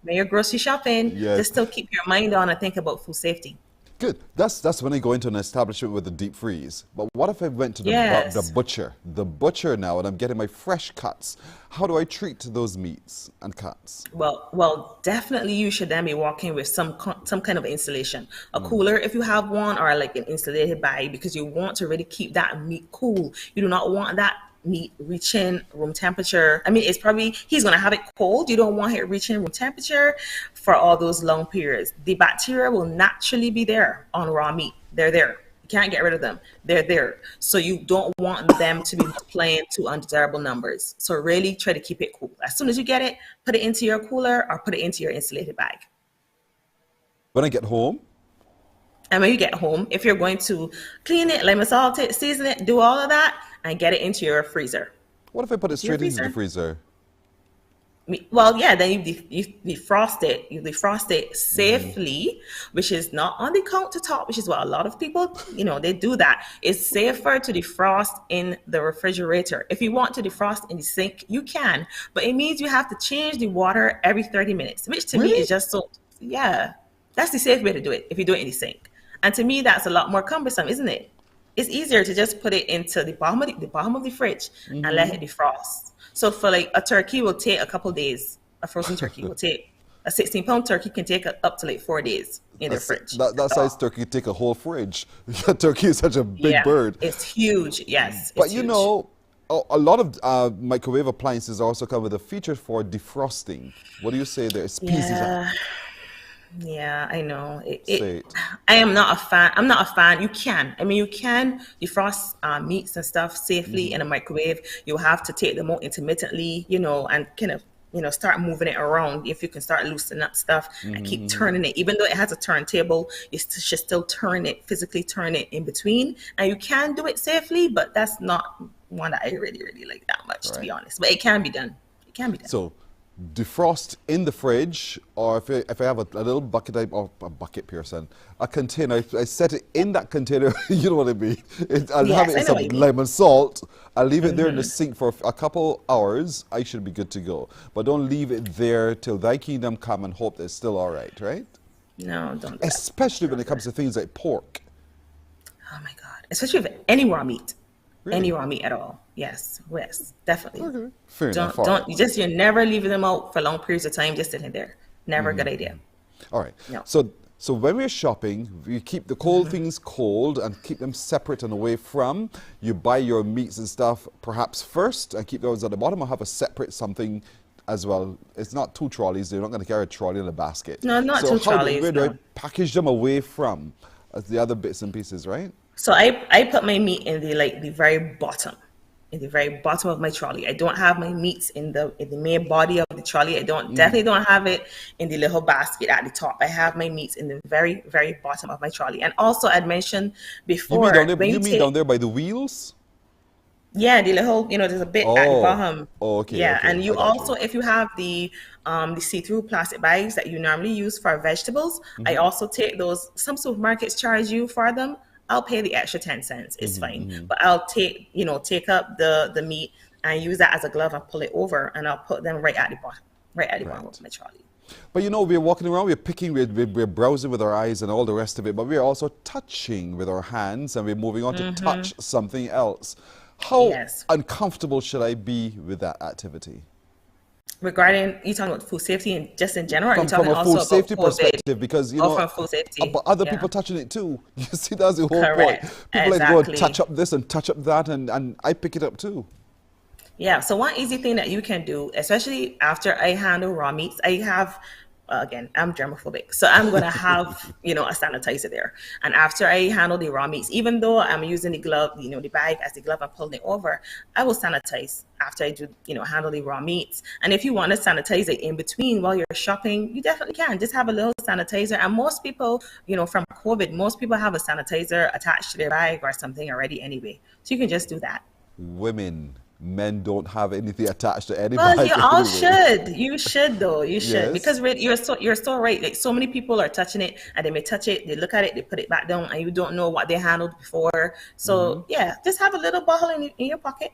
when you're grocery shopping, just still keep your mind on and think about food safety. Good. That's when I go into an establishment with a deep freeze. But what if I went to the butcher? The butcher now, and I'm getting my fresh cuts. How do I treat those meats and cuts? Well, definitely you should then be walking with some kind of insulation. A cooler if you have one, or like an insulated bag, because you want to really keep that meat cool. You do not want that meat reaching room temperature. I mean, it's probably, he's going to have it cold. You don't want it reaching room temperature for all those long periods. The bacteria will naturally be there on raw meat. They're there. You can't get rid of them. They're there. So you don't want them to be playing to undesirable numbers. So really try to keep it cool. As soon as you get it, put it into your cooler or put it into your insulated bag. When I get home? And when you get home, if you're going to clean it, lemon salt it, season it, do all of that, and get it into your freezer. What if I put it straight into the freezer? Well, yeah, then you defrost it. You defrost it safely, which is not on the countertop, which is what a lot of people, they do that. It's safer to defrost in the refrigerator. If you want to defrost in the sink, you can, but it means you have to change the water every 30 minutes, which to me is just so, yeah, that's the safe way to do it if you do it in the sink. And to me, that's a lot more cumbersome, isn't it? It's easier to just put it into the bottom of the fridge and let it defrost. So for like a turkey will take a couple days. A frozen turkey will take, a 16-pound turkey can take up to like 4 days in the fridge. That size turkey take a whole fridge. Turkey is such a big bird. It's huge, yes. But a lot of microwave appliances also come with a feature for defrosting. What do you say there? Yeah, I know. I am not a fan. I'm not a fan. You can. I mean, you can defrost meats and stuff safely in a microwave. You'll have to take them out intermittently, and kind of, start moving it around. If you can start loosening up stuff and keep turning it, even though it has a turntable, you should still physically turn it in between. And you can do it safely, but that's not one that I really, really like that much, to be honest. But it can be done. It can be done. So, defrost in the fridge, or if I have a little bucket, a container, I set it in that container, you know what I mean? I'll have it in some lemon salt, I'll leave it there in the sink for a couple hours, I should be good to go. But don't leave it there till thy kingdom come and hope that it's still all right, right? No, don't do Especially when it comes to things like pork. Oh my God. Especially with any raw meat. Really? Any raw meat at all. Yes, definitely. Okay. Fair enough. You're never leaving them out for long periods of time, just sitting there. Never a good idea. All right. No. So when we're shopping, we keep the cold things cold and keep them separate and away from. You buy your meats and stuff perhaps first and keep those at the bottom, or have a separate something as well. It's not 2 trolleys. You're not going to carry a trolley in a basket. No, not 2 trolleys. Where do I package them away from the other bits and pieces, right? So I put my meat in the very bottom. In the very bottom of my trolley. I don't have my meats in the main body of the trolley. I definitely don't have it in the little basket at the top. I have my meats in the very, very bottom of my trolley. And also, I'd mentioned before. You mean down there by the wheels? Yeah, the little, there's a bit at the bottom. Oh, okay. Yeah, okay. and you also, if you have the see-through plastic bags that you normally use for vegetables, I also take those. Some supermarkets charge you for them. I'll pay the extra 10 cents. It's fine. But I'll take up the meat and use that as a glove and pull it over, and I'll put them right at the bottom of my trolley. But we're walking around, we're picking, we're browsing with our eyes and all the rest of it, but we're also touching with our hands, and we're moving on to touch something else. How uncomfortable should I be with that activity? Regarding, you talking about food safety and just in general, or are you talking from a also food safety about perspective, because from food safety, but other people touching it too. You see, that's the whole point. People like go and touch up this and touch up that, and I pick it up too. Yeah. So one easy thing that you can do, especially after I handle raw meats, I have. Again, I'm germophobic, so I'm gonna have a sanitizer there. And after I handle the raw meats, even though I'm using the glove, the bag as the glove, I'm pulling it over, I will sanitize after I do handle the raw meats. And if you want to sanitize it in between while you're shopping, you definitely can. Just have a little sanitizer. And most people, from COVID, most people have a sanitizer attached to their bag or something already anyway, so you can just do that. Men don't have anything attached to anybody. Well, you all should. You should, though. You should. Yes. Because you're so right. Like, so many people are touching it, and they may touch it, they look at it, they put it back down, and you don't know what they handled before. So, just have a little bottle in your pocket.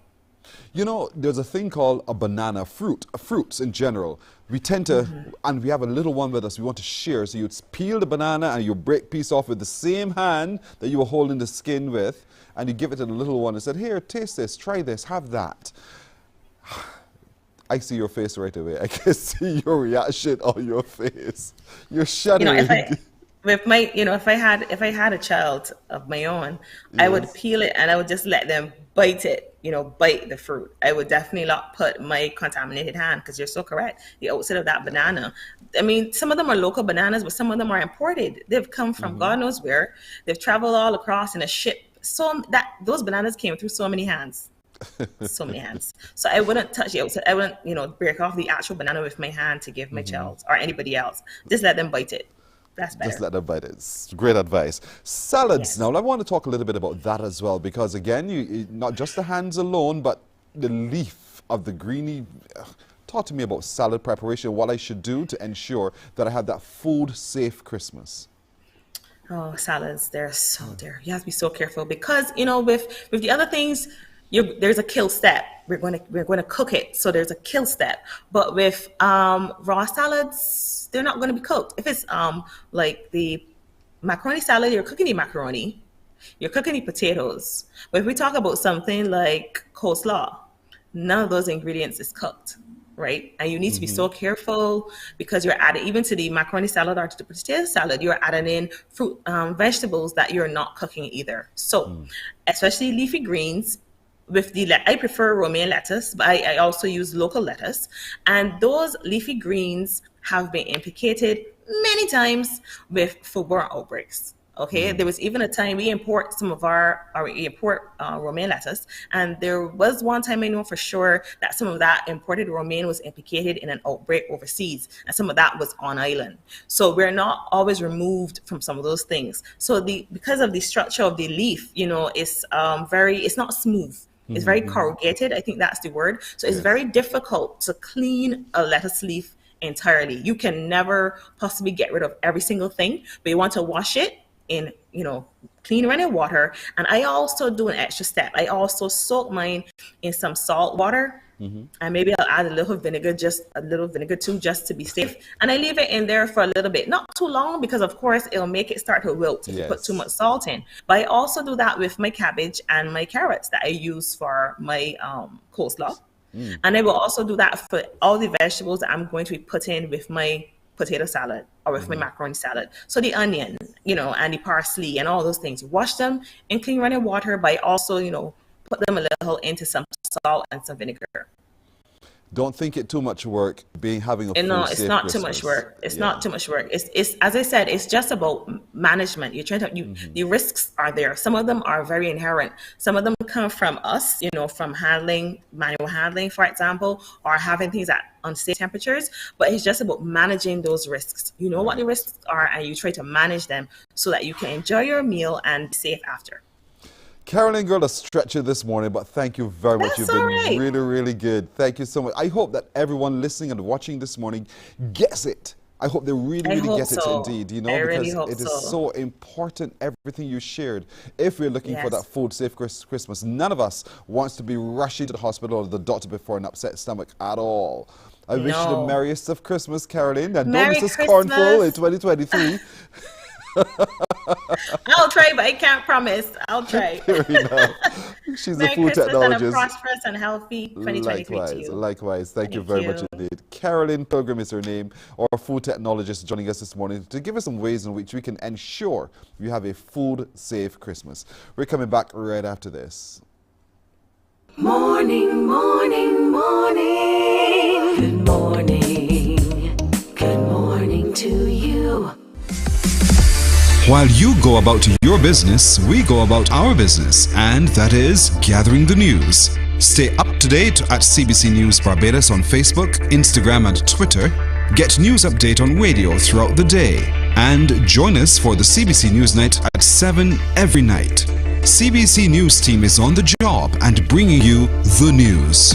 There's a thing called a banana fruits in general. We tend to, and we have a little one with us, we want to share. So you'd peel the banana and you break piece off with the same hand that you were holding the skin with, and you give it to the little one and said, here, taste this, try this, have that. I see your face right away. I can see your reaction on your face. You're shuddering. with my, if I had a child of my own, I would peel it and I would just let them bite it, bite the fruit. I would definitely not put my contaminated hand, because you're so correct. The outside of that banana, I mean, some of them are local bananas, but some of them are imported. They've come from God knows where. They've traveled all across in a ship. So that those bananas came through so many hands. So many hands. So I wouldn't touch the outside. I wouldn't, break off the actual banana with my hand to give my child or anybody else. Just let them bite it. That's better. Just let them bite it. It's great advice. Salads. Now, I want to talk a little bit about that as well, because again, you not just the hands alone, but the leaf of the greeny. Talk to me about salad preparation, what I should do to ensure that I have that food-safe Christmas. Oh, salads, they're so there. You have to be so careful, because with the other things, there's a kill step. We're going to cook it, so there's a kill step. But with raw salads, they're not going to be cooked. If it's like the macaroni salad, you're cooking the macaroni, you're cooking the potatoes. But if we talk about something like coleslaw, none of those ingredients is cooked. Right? And you need to be so careful, because you're adding, even to the macaroni salad or to the potato salad, you're adding in fruit, vegetables that you're not cooking either. So, especially leafy greens, I prefer romaine lettuce, but I also use local lettuce. And those leafy greens have been implicated many times with foodborne outbreaks. Okay, there was even a time we import romaine lettuce, and there was one time I know for sure that some of that imported romaine was implicated in an outbreak overseas, and some of that was on island. So we're not always removed from some of those things. So because of the structure of the leaf, it's not smooth. It's very corrugated. I think that's the word. So it's very difficult to clean a lettuce leaf entirely. You can never possibly get rid of every single thing, but you want to wash it in clean running water. And I also do an extra step. I also soak mine in some salt water, and maybe I'll add a little vinegar too, just to be safe. And I leave it in there for a little bit, not too long, because of course it'll make it start to wilt if you put too much salt in. But I also do that with my cabbage and my carrots that I use for my coleslaw. And I will also do that for all the vegetables that I'm going to be putting with my potato salad or with my macaroni salad. So the onion, and the parsley and all those things, wash them in clean running water, but also, put them a little into some salt and some vinegar. Don't think it too much work having a No, it's not too much work. It's not too much work. It's as I said, it's just about management. You're trying to the risks are there. Some of them are very inherent. Some of them come from us, from manual handling, for example, or having things at unsafe temperatures. But it's just about managing those risks. You know what the risks are, and you try to manage them so that you can enjoy your meal and be safe after. Carolyn, girl, a stretcher this morning, but thank you very much. You've been really, really good. Thank you so much. I hope that everyone listening and watching this morning gets it. I hope they really get it indeed, because it is so important, everything you shared. If we're looking for that food-safe Christmas, none of us wants to be rushing to the hospital or the doctor before an upset stomach at all. I wish you the merriest of Christmas, Carolyn, and don't miss this cornful in 2023. I'll try, but I can't promise. I'll try. Fair enough. She's a food Christmas technologist. And a prosperous and healthy 2023 to you. Likewise. Thank you very much indeed. Carolyn Pilgrim is her name, our food technologist, joining us this morning to give us some ways in which we can ensure you have a food-safe Christmas. We're coming back right after this. Morning, morning, morning. Good morning. Good morning to you. While you go about your business, we go about our business, and that is gathering the news. Stay up to date at CBC News Barbados on Facebook, Instagram, and Twitter. Get news update on radio throughout the day. And join us for the CBC News Night at 7 every night. CBC News team is on the job and bringing you the news.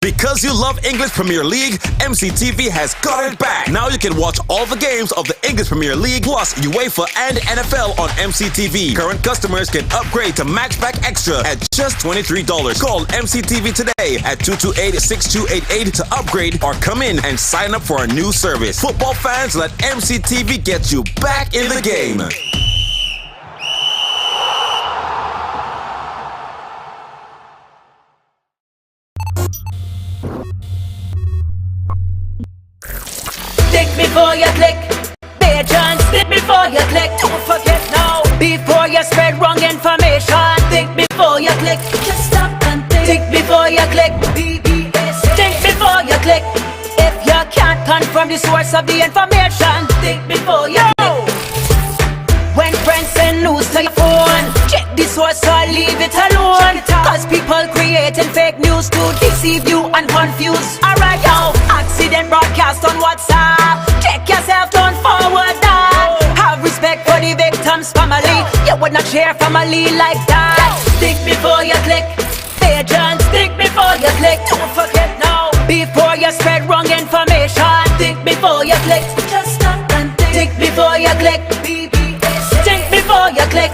Because you love English Premier League, MCTV has got it back. Now you can watch all the games of the English Premier League plus UEFA and NFL on MCTV. Current customers can upgrade to Maxback Extra at just $23. Call MCTV today at 228-6288 to upgrade or come in and sign up for our new service. Football fans, let MCTV get you back in the game. you click. Think before you click. If you can't confirm the source of the information, think before you click. When friends send news to your phone, check the source or leave it alone. Cause people creating fake news to deceive you and confuse. Alright now, accident broadcast on WhatsApp. Check yourself, don't forward that. Have respect for the victim's family. You would not share family like that. Think before you click. Agents, think before you click. Don't forget now. Before you spread wrong information, think before you click. Just stop and think before you click. Think before you click.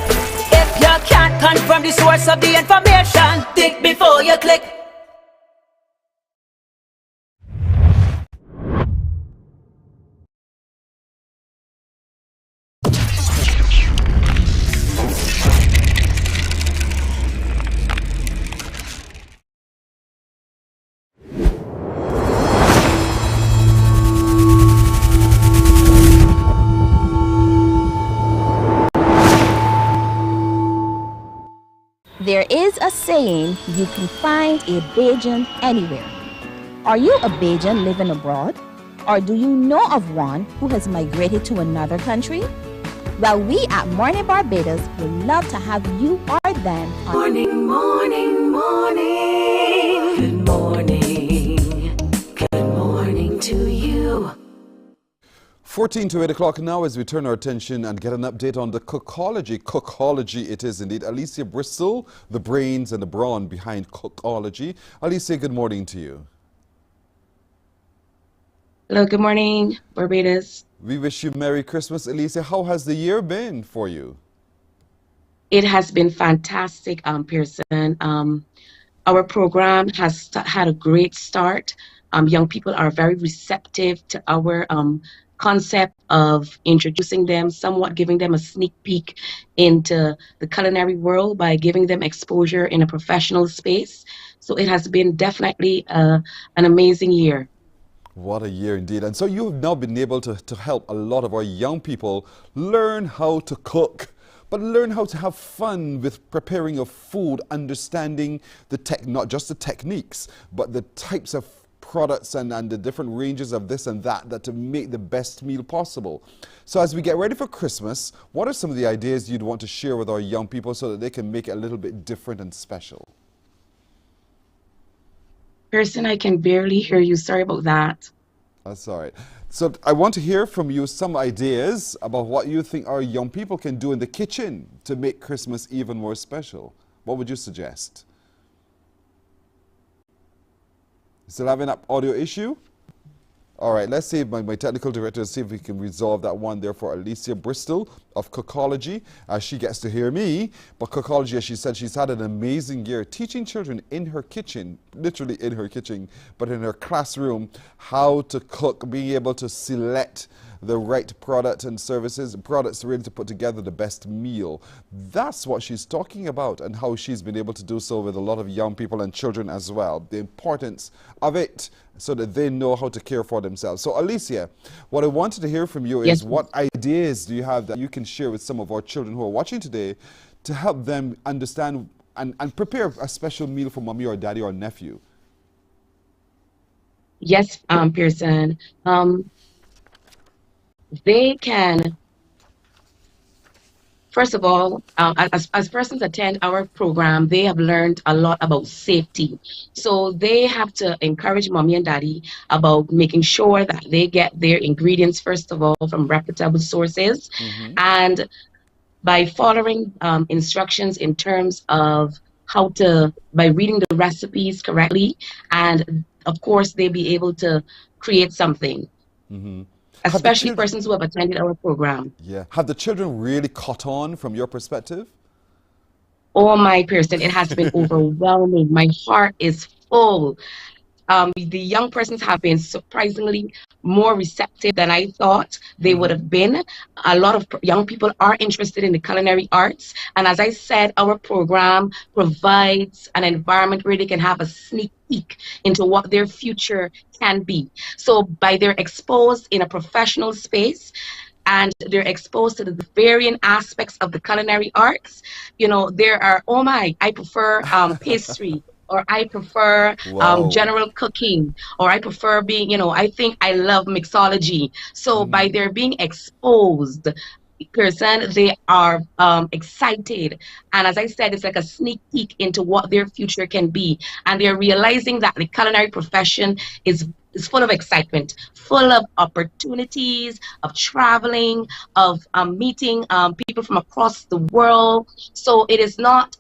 If you can't confirm the source of the information, think before you click. There is a saying, you can find a Bajan anywhere. Are you a Bajan living abroad? Or do you know of one who has migrated to another country? Well, we at Mornin Barbados would love to have you or them on Morning, morning, morning. Good morning. Good morning to you. 14 to 8 o'clock now as we turn our attention and get an update on the Cookology. Cookology it is indeed. Alicia Bristol, the brains and the brawn behind Cookology. Alicia, good morning to you. Hello, good morning, Barbados. We wish you Merry Christmas. Alicia, how has the year been for you? It has been fantastic, Pearson. Our program has had a great start. Young people are very receptive to our concept of introducing them, somewhat giving them a sneak peek into the culinary world by giving them exposure in a professional space. So it has been definitely an amazing year. What a year indeed. And so you have now been able to help a lot of our young people learn how to cook, but learn how to have fun with preparing of food, understanding not just the techniques, but the types of products and the different ranges of this and that to make the best meal possible. So as we get ready for Christmas, what are some of the ideas you'd want to share with our young people so that they can make it a little bit different and special? Pearson, I can barely hear you. Sorry about that. That's all right. So I want to hear from you some ideas about what you think our young people can do in the kitchen to make Christmas even more special. What would you suggest? Still having an audio issue? All right, let's see if my technical director, see if we can resolve that one there for Alicia Bristol of Cookology. She gets to hear me, but Cookology, as she said, she's had an amazing year teaching children in her kitchen, literally in her kitchen, but in her classroom, how to cook, being able to select the right product and services, products ready to put together the best meal. That's what she's talking about and how she's been able to do so with a lot of young people and children as well. The importance of it so that they know how to care for themselves. So Alicia, what I wanted to hear from you is what ideas do you have that you can share with some of our children who are watching today to help them understand and prepare a special meal for mommy or daddy or nephew? Yes, Pearson. They can, first of all, as persons attend our program, they have learned a lot about safety. So they have to encourage mommy and daddy about making sure that they get their ingredients, first of all, from reputable sources. And by following instructions in terms of by reading the recipes correctly, and of course, they'll be able to create something. Especially persons who have attended our program. Yeah. Have the children really caught on from your perspective? Oh my Pearson, it has been overwhelming. My heart is full. The young persons have been surprisingly more receptive than I thought they would have been. A lot of young people are interested in the culinary arts. And as I said, our program provides an environment where they can have a sneak peek into what their future can be. So by they're exposed in a professional space, and they're exposed to the varying aspects of the culinary arts. You know, there are, I prefer pastry. or I prefer Wow. general cooking, or I prefer being, I think I love mixology. So by their being exposed, person, they are excited, and as I said, it's like a sneak peek into what their future can be, and they're realizing that the culinary profession is full of excitement, full of opportunities, of traveling, of meeting people from across the world. So it is not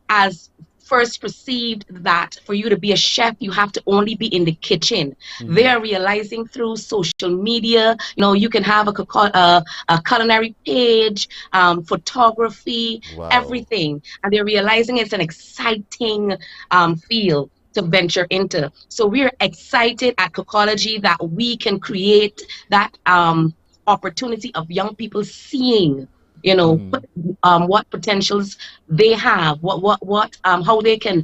as first perceived that for you to be a chef, you have to only be in the kitchen. They are realizing through social media, you can have a culinary page, photography, everything. And they're realizing it's an exciting field to venture into. So we're excited at Cookology that we can create that opportunity of young people seeing what potentials they have, how they can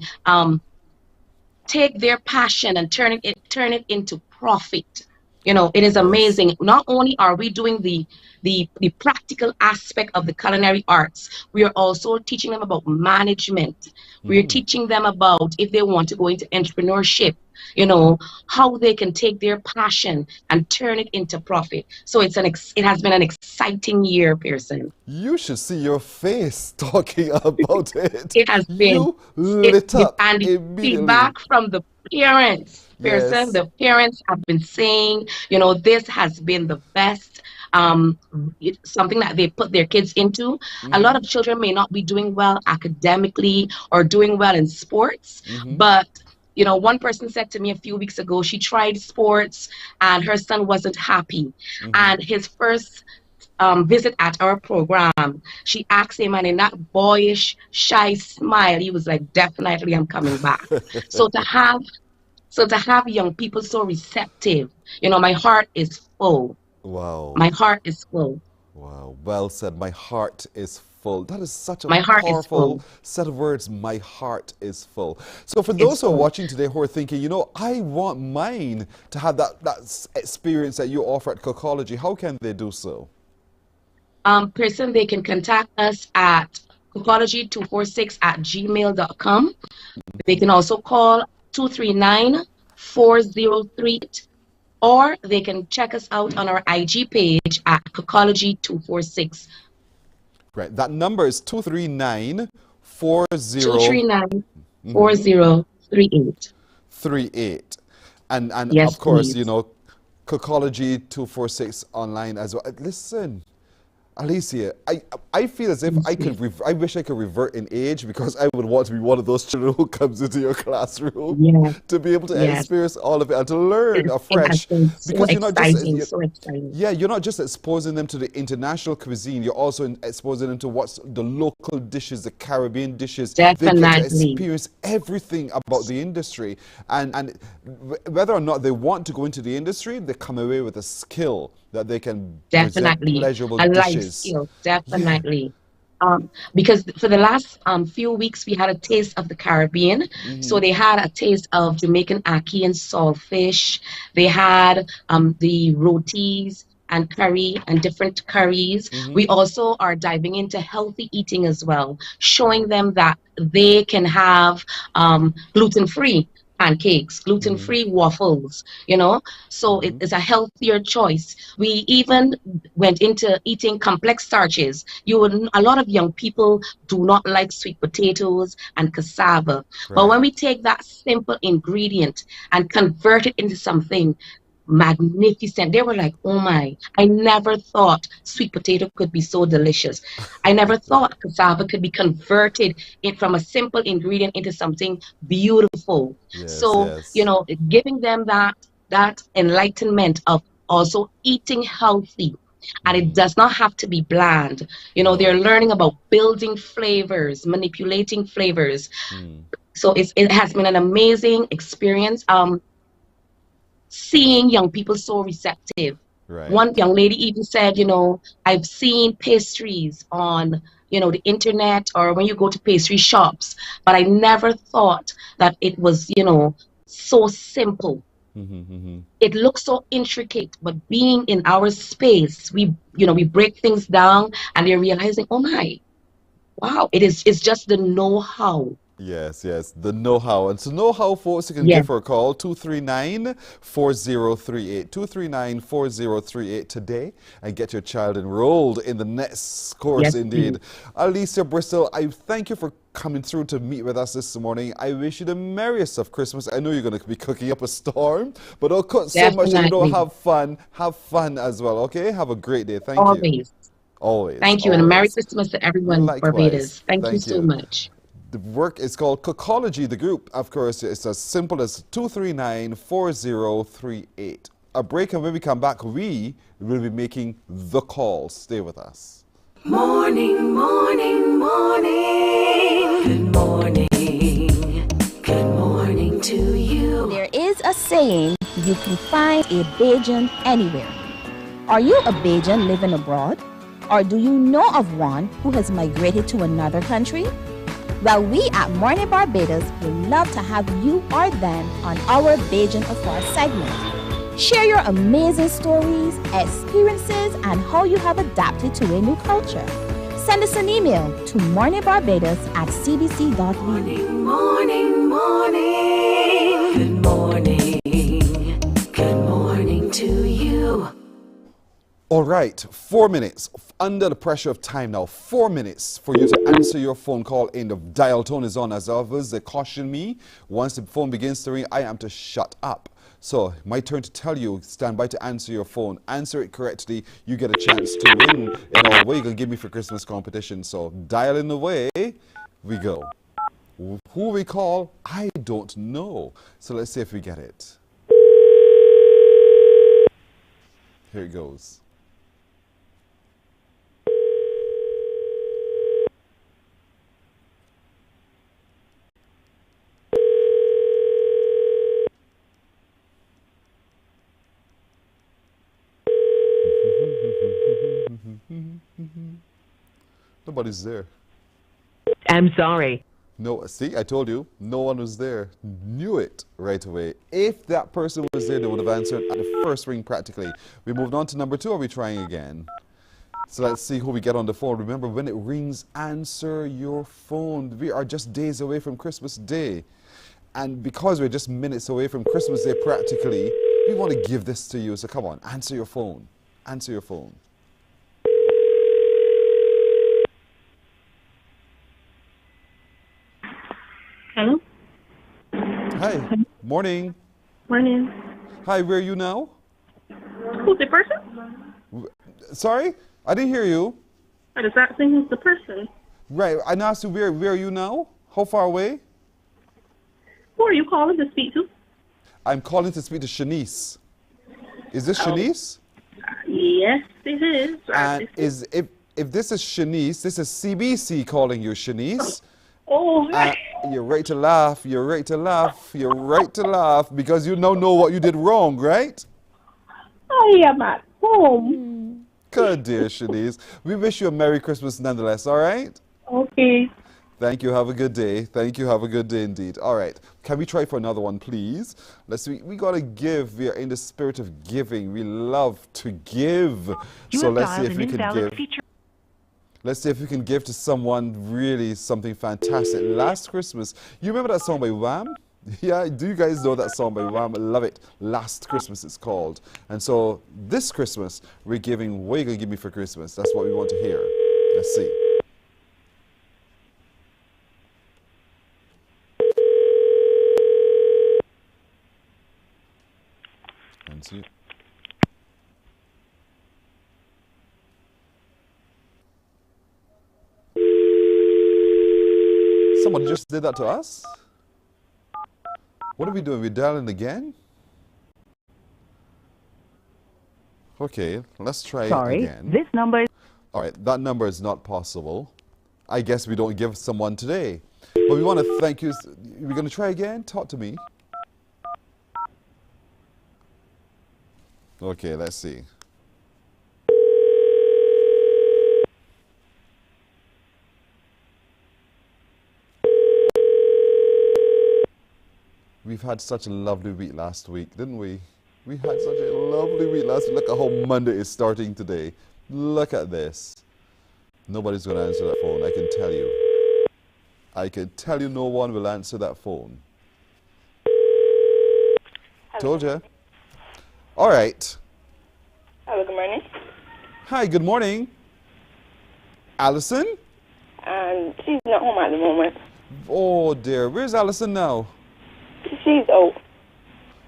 take their passion and turn it into profit. It is amazing. Not only are we doing the practical aspect of the culinary arts, we are also teaching them about management. We're teaching them about, if they want to go into entrepreneurship, how they can take their passion and turn it into profit. So it has been an exciting year, Pearson. You should see your face talking about it. It has been. You lit up and immediately. Feedback from the parents, Pearson. The parents have been saying, this has been the best. Something that they put their kids into. A lot of children may not be doing well academically or doing well in sports, but one person said to me a few weeks ago, she tried sports and her son wasn't happy. And his first visit at our program, she asked him, and in that boyish, shy smile, he was like, definitely I'm coming back. So to have young people so receptive, my heart is full. Wow. My heart is full. Wow. Well said. My heart is full. That is such a My heart is powerful full. set of words. My heart is full. So for those who are watching today who are thinking, I want mine to have that experience that you offer at Cookology, how can they do so? Person, they can contact us at cookology246@gmail.com. They can also call 239-4038. Or they can check us out on our IG page at Cookology246. Right. That number is 239-40... 239-4038. 38. And yes, of course, please. Cookology246 online as well. Listen, Alicia, I feel as if I wish I could revert in age, because I would want to be one of those children who comes into your classroom to be able to experience all of it and to learn afresh. Because you're not you're not just exposing them to the international cuisine, you're also exposing them to what's the local dishes, the Caribbean dishes. Definitely. They get to experience everything about the industry, and whether or not they want to go into the industry, they come away with a skill that they can present pleasurable dishes. Life skill, definitely. Because for the last few weeks, we had a taste of the Caribbean. So they had a taste of Jamaican ackee and saltfish. They had the rotis and curry and different curries. We also are diving into healthy eating as well, showing them that they can have gluten-free pancakes, gluten-free waffles, so it is a healthier choice. We even went into eating complex starches. A lot of young people do not like sweet potatoes and cassava, but when we take that simple ingredient and convert it into something magnificent, they were like, oh my, I never thought sweet potato could be so delicious. I never thought cassava could be converted from a simple ingredient into something beautiful. Giving them that enlightenment of also eating healthy, and it does not have to be bland. They're learning about building flavors, manipulating flavors. So it has been an amazing experience. Seeing young people so receptive. One young lady even said, I've seen pastries on, the internet or when you go to pastry shops, but I never thought that it was, so simple. It looks so intricate, but being in our space, we break things down and they're realizing, oh my, wow, it's just the know-how. Yes, yes, the know-how. And to know how, folks, you can Yes. give her a call, 239-4038, 239-4038 today, and get your child enrolled in the next course, Yes, indeed. please. Alicia Bristol, I thank you for coming through to meet with us this morning. I wish you the merriest of Christmas. I know you're going to be cooking up a storm, but don't cook so much that you don't Definitely. have fun. Have fun as well, okay? Have a great day. Thank you. Always. Always, Thank you, and a Merry always. Christmas to everyone, Likewise. Barbados. Thank you Thank so you. much. The work is called Cookology, the group. Of course, it's as simple as 239-4038. A break, and when we come back, we will be making the calls. Stay with us. Morning, morning, morning. Good morning. Good morning to you. There is a saying, you can find a Bajan anywhere. Are you a Bajan living abroad? Or do you know of one who has migrated to another country? Well, we at Mornin Barbados would love to have you or them on our Bajan Afar segment. Share your amazing stories, experiences, and how you have adapted to a new culture. Send us an email to morninbarbados@cbc.me. Morning, morning. Good morning. Good morning to you. All right, 4 minutes. Under the pressure of time now, 4 minutes for you to answer your phone call in. The dial tone is on. As others, they caution me, once the phone begins to ring, I am to shut up. So, my turn to tell you, stand by to answer your phone. Answer it correctly, you get a chance to win in our What You Gonna Give Me for Christmas competition. So, dial in the way, we go. Who we call, I don't know. So, let's see if we get it. Here it goes. Nobody's there. I'm sorry. No, see, I told you, no one was there. Knew it right away. If that person was there, they would have answered at the first ring practically. We moved on to number 2. Are we trying again? So let's see who we get on the phone. Remember, when it rings, answer your phone. We are just days away from Christmas Day. And because we're just minutes away from Christmas Day practically, we want to give this to you. So come on, answer your phone. Answer your phone. Hello? Hi. Morning. Morning. Hi, where are you now? Who's the person? Sorry? I didn't hear you. I just asking who's the person. Right, I asked you where are you now? How far away? Who are you calling to speak to? I'm calling to speak to Shanice. Is this Shanice? Yes, it is. And if this is Shanice, this is CBC calling you, Shanice. Oh, you're right to laugh, you're right to laugh, you're right to laugh, because you now know what you did wrong, right? I am at home. Good dear Shanice. We wish you a Merry Christmas nonetheless, all right? Okay. Thank you, have a good day. Thank you, have a good day indeed. All right, can we try for another one, please? Let's see, we gotta give. We are in the spirit of giving. We love to give. So let's see if we can give. Let's see if we can give to someone really something fantastic. Last Christmas, you remember that song by Wham? Yeah, do you guys know that song by Wham? I love it. Last Christmas it's called. And so this Christmas, we're giving What You Gonna Give Me for Christmas. That's what we want to hear. Let's see. And see. Someone just did that to us? What are we doing? We're dialing again? Okay, let's try it again. This number is... All right, that number is not possible. I guess we don't give someone today. But we want to thank you. We're going to try again? Talk to me. Okay, let's see. We've had such a lovely week last week, didn't we? We had such a lovely week last week. Look at how Monday is starting today. Look at this. Nobody's going to answer that phone, I can tell you. I can tell you no one will answer that phone. Hello. Told ya. All right. Hello, good morning. Hi, good morning. Allison? She's not home at the moment. Oh, dear. Where's Allison now? She's out.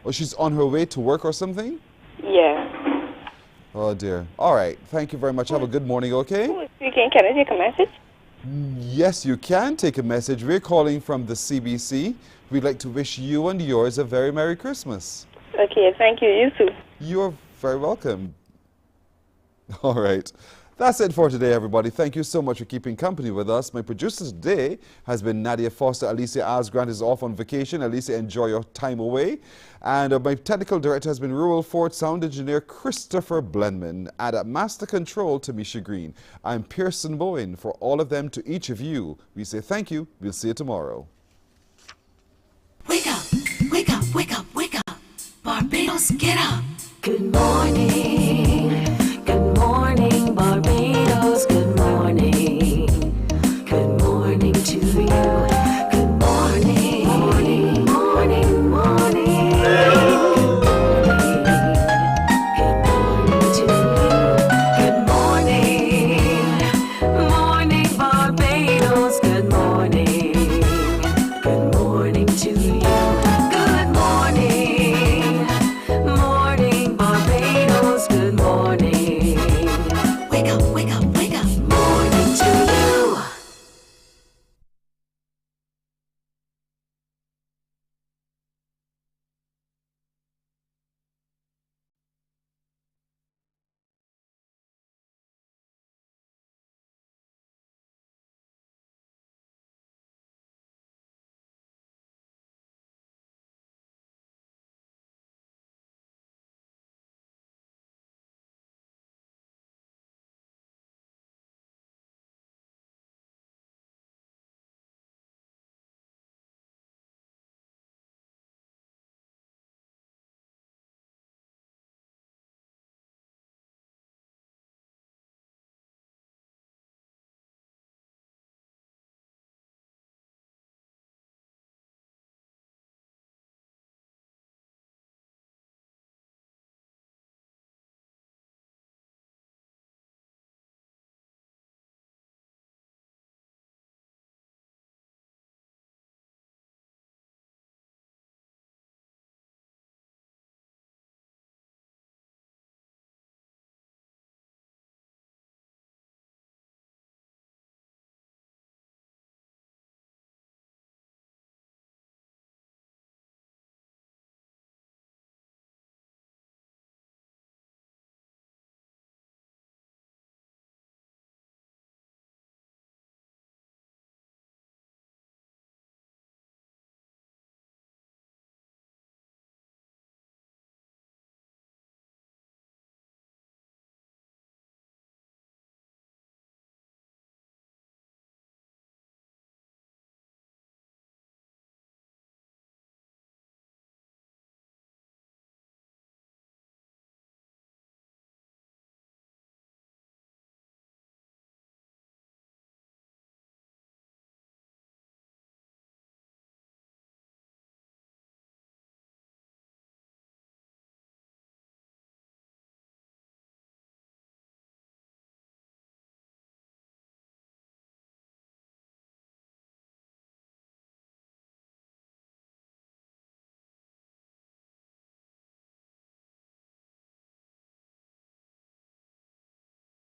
Oh, she's on her way to work or something? Yeah. Oh, dear. All right. Thank you very much. Have a good morning, okay? Who is speaking? Can I take a message? Yes, you can take a message. We're calling from the CBC. We'd like to wish you and yours a very Merry Christmas. Okay, thank you. You too. You're very welcome. All right. That's it for today, everybody. Thank you so much for keeping company with us. My producer today has been Nadia Foster. Alicia Asgrant is off on vacation. Alicia, enjoy your time away. And my technical director has been Rural Ford sound engineer Christopher Blenman. And at Master Control, Tamisha Green. I'm Pearson Bowen. For all of them, to each of you, we say thank you. We'll see you tomorrow. Wake up, wake up, wake up, wake up. Barbados, get up. Good morning.